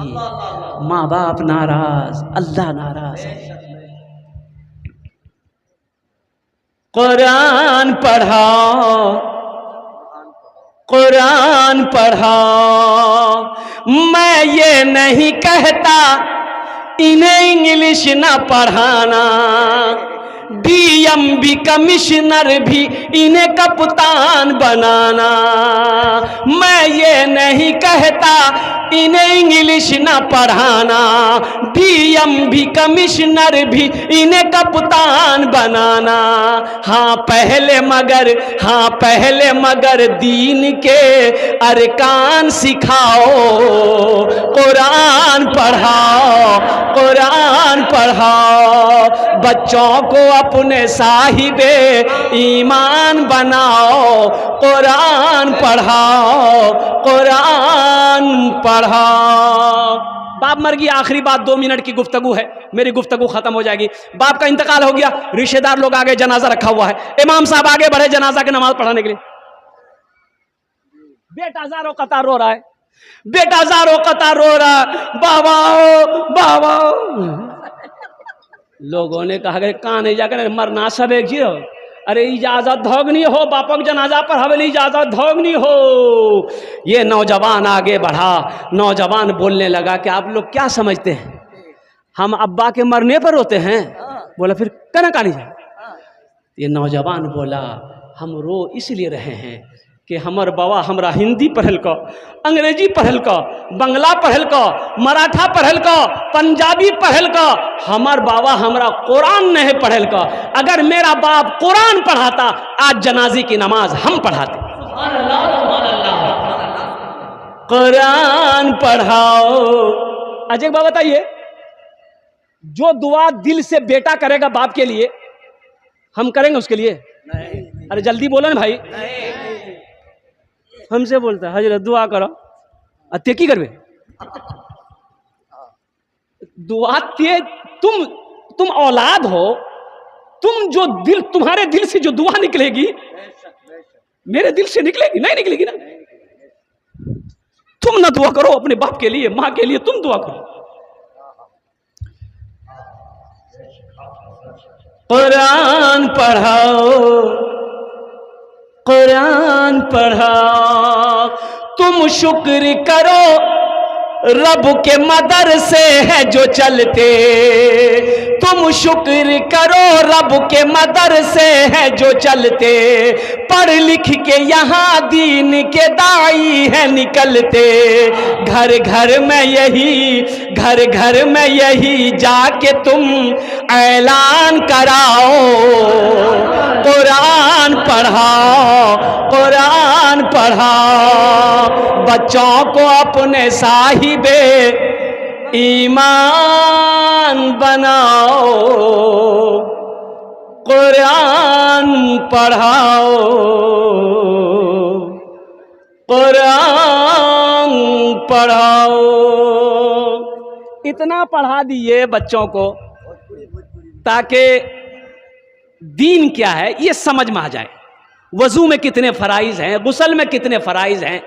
माँ बाप नाराज, अल्लाह नाराज है। कुरान पढ़ाओ, कुरान पढ़ाओ। मैं ये नहीं कहता इन्हें इंग्लिश ना पढ़ाना, डीएमबी कमिश्नर भी इन्हें कप्तान बनाना। मैं ये नहीं कहता इन्हें इंग्लिश ना पढ़ाना, डीएमबी कमिश्नर भी इन्हें कप्तान बनाना। हाँ पहले मगर दीन के अरकान सिखाओ, कुरान पढ़ाओ, कुरान पढ़ाओ। बच्चों को अपने साहिबे ईमान बनाओ, कुरान पढ़ाओ, कुरान पढ़ाओ। बाप मर गया, आखिरी बात 2 मिनट की गुफ्तगू है, मेरी गुफ्तगू खत्म हो जाएगी। बाप का इंतकाल हो गया, रिश्तेदार लोग आगे, जनाजा रखा हुआ है, इमाम साहब आगे बढ़े जनाजा की नमाज पढ़ाने के लिए। बेटा ज़ारो कतार रो रहा है, बेटा ज़ारो कतार रो रहा, बाबा बाबा। लोगों ने कहा कि कहाँ नहीं जाकर मरना सब एक जी हो, अरे इजाजत धोगनी हो, बापक जनाजा पर हवेली इजाजत धोगनी हो। ये नौजवान आगे बढ़ा, नौजवान बोलने लगा कि आप लोग क्या समझते हैं, हम अब्बा के मरने पर रोते हैं? बोला फिर कहना कहानी जाए। ये नौजवान बोला हम रो इसलिए रहे हैं कि हमर बाबा हमरा हिंदी पढ़ल का, अंग्रेजी पढ़ल का, बंगला पढ़ल का, मराठा पढ़ल का, पंजाबी पढ़ल का, हमर बाबा हमरा कुरान नहीं पढ़ल का। अगर मेरा बाप कुरान पढ़ाता आज जनाजे की नमाज हम पढ़ाते। कुरान पढ़ाओ। अजय बाबा बताइए, जो दुआ दिल से बेटा करेगा बाप के लिए, हम करेंगे उसके लिए? नहीं। अरे जल्दी बोलो ना भाई। हमसे बोलता हजरत दुआ करो, अत्य की करवे दुआ ते, तुम औलाद हो, तुम जो दिल, तुम्हारे दिल से जो दुआ निकलेगी मेरे दिल से निकलेगी? नहीं निकलेगी ना। तुम ना दुआ करो अपने बाप के लिए, माँ के लिए, तुम दुआ करो। कुरान पढ़ाओ, कुरान पढ़ाओ। तुम शुक्र करो रब के मदरसे है जो चलते, तुम शुक्र करो रब के मदरसे है जो चलते। पढ़ लिख के यहाँ दीन के दाई है निकलते। घर घर में यही जाके तुम ऐलान कराओ, कुरान पढ़ाओ, कुरान पढ़ाओ। बच्चों को अपने साहिबे ईमान बनाओ, कुरान पढ़ाओ, कुरान पढ़ाओ। इतना पढ़ा दिए बच्चों को ताकि दीन क्या है ये समझ में आ जाए। वजू में कितने फराइज हैं, गुस्ल में कितने फराइज हैं,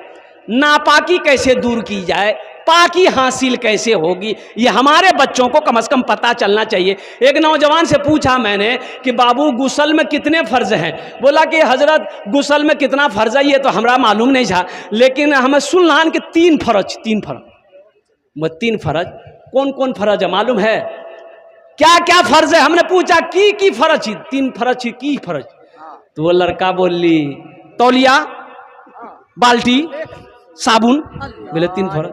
नापाकी कैसे दूर की जाए, पाकी हासिल कैसे होगी, ये हमारे बच्चों को कम से कम पता चलना चाहिए। एक नौजवान से पूछा मैंने कि बाबू गुस्ल में कितने फ़र्ज हैं? बोला कि हजरत गुस्ल में कितना फ़र्ज है ये तो हमरा मालूम नहीं था, लेकिन हमें सुनलान के 3 फ़र्ज। 3 फ़र्ज कौन कौन फ़र्ज है मालूम है? क्या क्या फ़र्ज है? हमने पूछा की फ़र्ज? 3 फ़र्ज की फ़र्ज? तो वो लड़का बोली तौलिया, बाल्टी, साबुन बोले 3 फर्ज।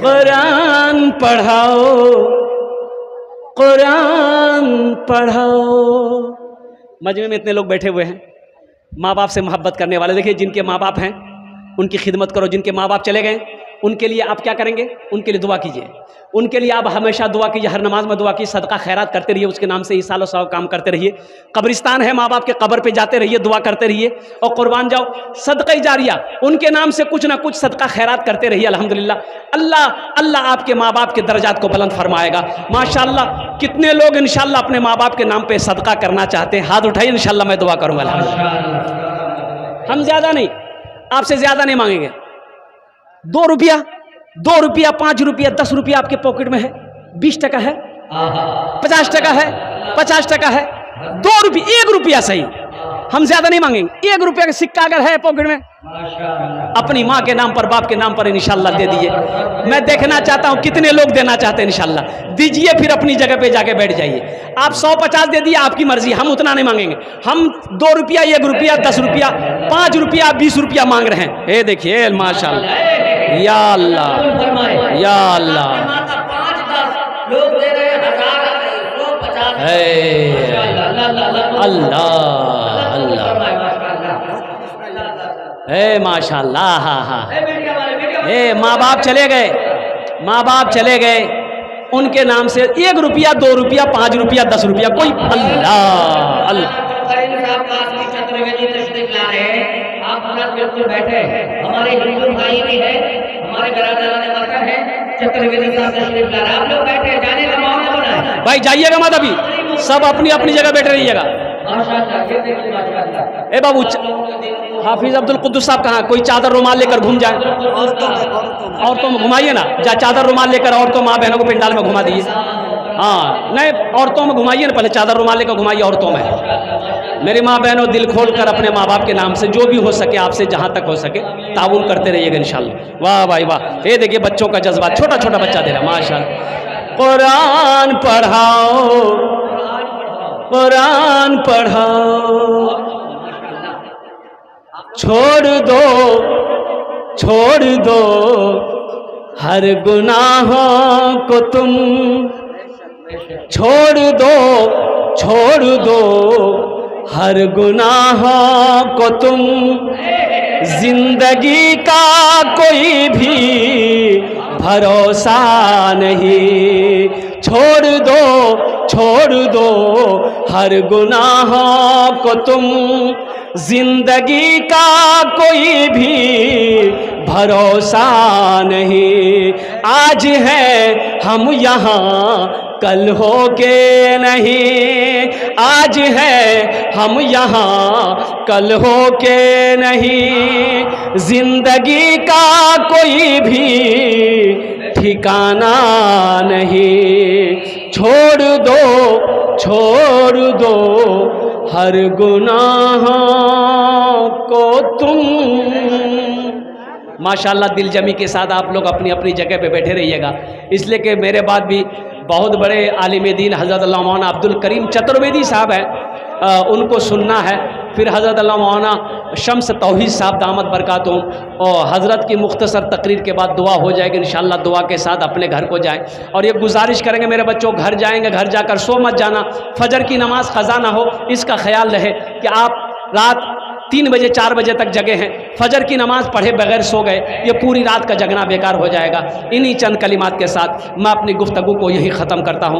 कुरान पढ़ाओ, कुरान पढ़ाओ। मजमे में इतने लोग बैठे हुए हैं, माँ बाप से मोहब्बत करने वाले। देखिए, जिनके माँ बाप हैं उनकी खिदमत करो, जिनके माँ बाप चले गए उनके लिए आप क्या करेंगे? उनके लिए दुआ कीजिए, उनके लिए आप हमेशा दुआ कीजिए, हर नमाज में दुआ कीजिए, सदका खैरात करते रहिए, उसके नाम से ईसाल और सवाब काम करते रहिए। कब्रिस्तान है, माँ बाप के कब्र पे जाते रहिए, दुआ करते रहिए और कुर्बान जाओ। सदका जारिया, उनके नाम से कुछ ना कुछ सदका खैरात करते रहिए। अल्हम्दुलिल्लाह, अल्लाह अल्लाह आपके माँ बाप के दर्जात को बुलंद फरमाएगा। माशाअल्लाह, कितने लोग इंशाअल्लाह अपने माँ बाप के नाम पे सदका करना चाहते हैं? हाथ उठाइए, इंशाअल्लाह मैं दुआ करूँगा। अल्हम्दुलिल्लाह, हम ज़्यादा नहीं, आपसे ज़्यादा नहीं मांगेंगे। 2 रुपया, 2 रुपया, 5 रुपया, 10 रुपया आपके पॉकेट में है, 20 टका है, 50 टका है, 50 टका है, 2 रुपया, 1 रुपया सही, हम ज्यादा नहीं मांगेंगे। 1 रुपया का सिक्का अगर है पॉकेट में, अपनी माँ के नाम पर, बाप के नाम पर इंशाल्लाह दे दीजिए। मैं देखना चाहता हूँ कितने लोग देना चाहते हैं। इंशाल्लाह दीजिए, फिर अपनी जगह पे जाके बैठ जाइए। आप 100-50 दे दिए, आपकी मर्जी, हम उतना नहीं मांगेंगे। हम 2 रुपया, 1 रुपया, 10 रुपया, 5 रुपया, 20 रुपया मांग रहे हैं। ये देखिए, माशाल्लाह, या अल्लाह, या अल्लाह, लोग दे रहे हैं 1000, 150, अल्लाह अल्लाह, हे माशाल्लाह। हाँ हाँ, हे माँ बाप चले गए, माँ बाप चले गए, उनके नाम से 1 रुपया, 2 रुपया, 5 रुपया, 10 रुपया, कोई अल्लाह अल्लाह। आप बिल्कुल बैठे, हमारे हिंदू भाई भी है, हमारे बिरादरान वतन है, चतुर्वेदी साहब तशरीफ ला रहे हैं। आप लोग बैठे, जाने का मामला बनाए भाई, जाइएगा मत अभी, सब अपनी अपनी जगह बैठे रहिएगा। ए बाबू, हाफिज अब्दुल कुद्दुस साहब कहाँ? कोई चादर रुमाल लेकर घूम जाए, औरतों में घुमाइए ना, चादर रुमाल लेकर औरतों माँ बहनों को पंडाल में घुमा दीजिए। हाँ, नहीं, औरतों में घुमाइए ना, पहले चादर रुमाल लेकर घुमाइए औरतों में। मेरी माँ बहनों, दिल खोल कर अपने माँ बाप के नाम से जो भी हो सके, आपसे जहाँ तक हो सके ताउन करते रहिएगा इंशाल्लाह। वाह भाई वाह, ये देखिए बच्चों का जज्बा, छोटा छोटा बच्चा दे रहा, माशाल्लाह। कुरान पढ़ाओ, कुरान पढ़ाओ, छोड़ दो, छोड़ दो हर गुनाहों को तुम, छोड़ दो, छोड़ दो हर गुनाहों को तुम, जिंदगी का कोई भी भरोसा नहीं, छोड़ दो, छोड़ दो हर गुनाहों को तुम, जिंदगी का कोई भी भरोसा नहीं। आज है हम यहाँ, कल होगे नहीं, आज है हम यहाँ, कल होगे नहीं, जिंदगी का कोई भी ठिकाना नहीं, छोड़ दो, छोड़ दो हर गुनाह को तुम। माशाल्लाह, दिल जमी के साथ आप लोग अपनी अपनी जगह पे बैठे रहिएगा, इसलिए कि मेरे बाद भी बहुत बड़े आलिम दीन हज़रत अल्लाह मौलाना अब्दुल करीम चतुर्वेदी साहब हैं, उनको सुनना है। फिर हज़रत अल्लाह मौलाना शम्स तौहीद साहब दामत बरकातुहुम, और हज़रत की मुख्तसर तकरीर के बाद दुआ हो जाएगी इंशाअल्लाह। दुआ के साथ अपने घर को जाएं, और ये गुजारिश करेंगे मेरे बच्चों, घर जाएंगे, घर जाकर सो मत जाना, फजर की नमाज क़ज़ा ना हो, इसका ख्याल रहे कि आप रात 3 बजे 4 बजे तक जगे हैं, फजर की नमाज पढ़े बगैर सो गए, ये पूरी रात का जगना बेकार हो जाएगा। इन्हीं चंद कलिमात के साथ मैं अपनी गुफ्तगू को यही ख़त्म करता हूँ।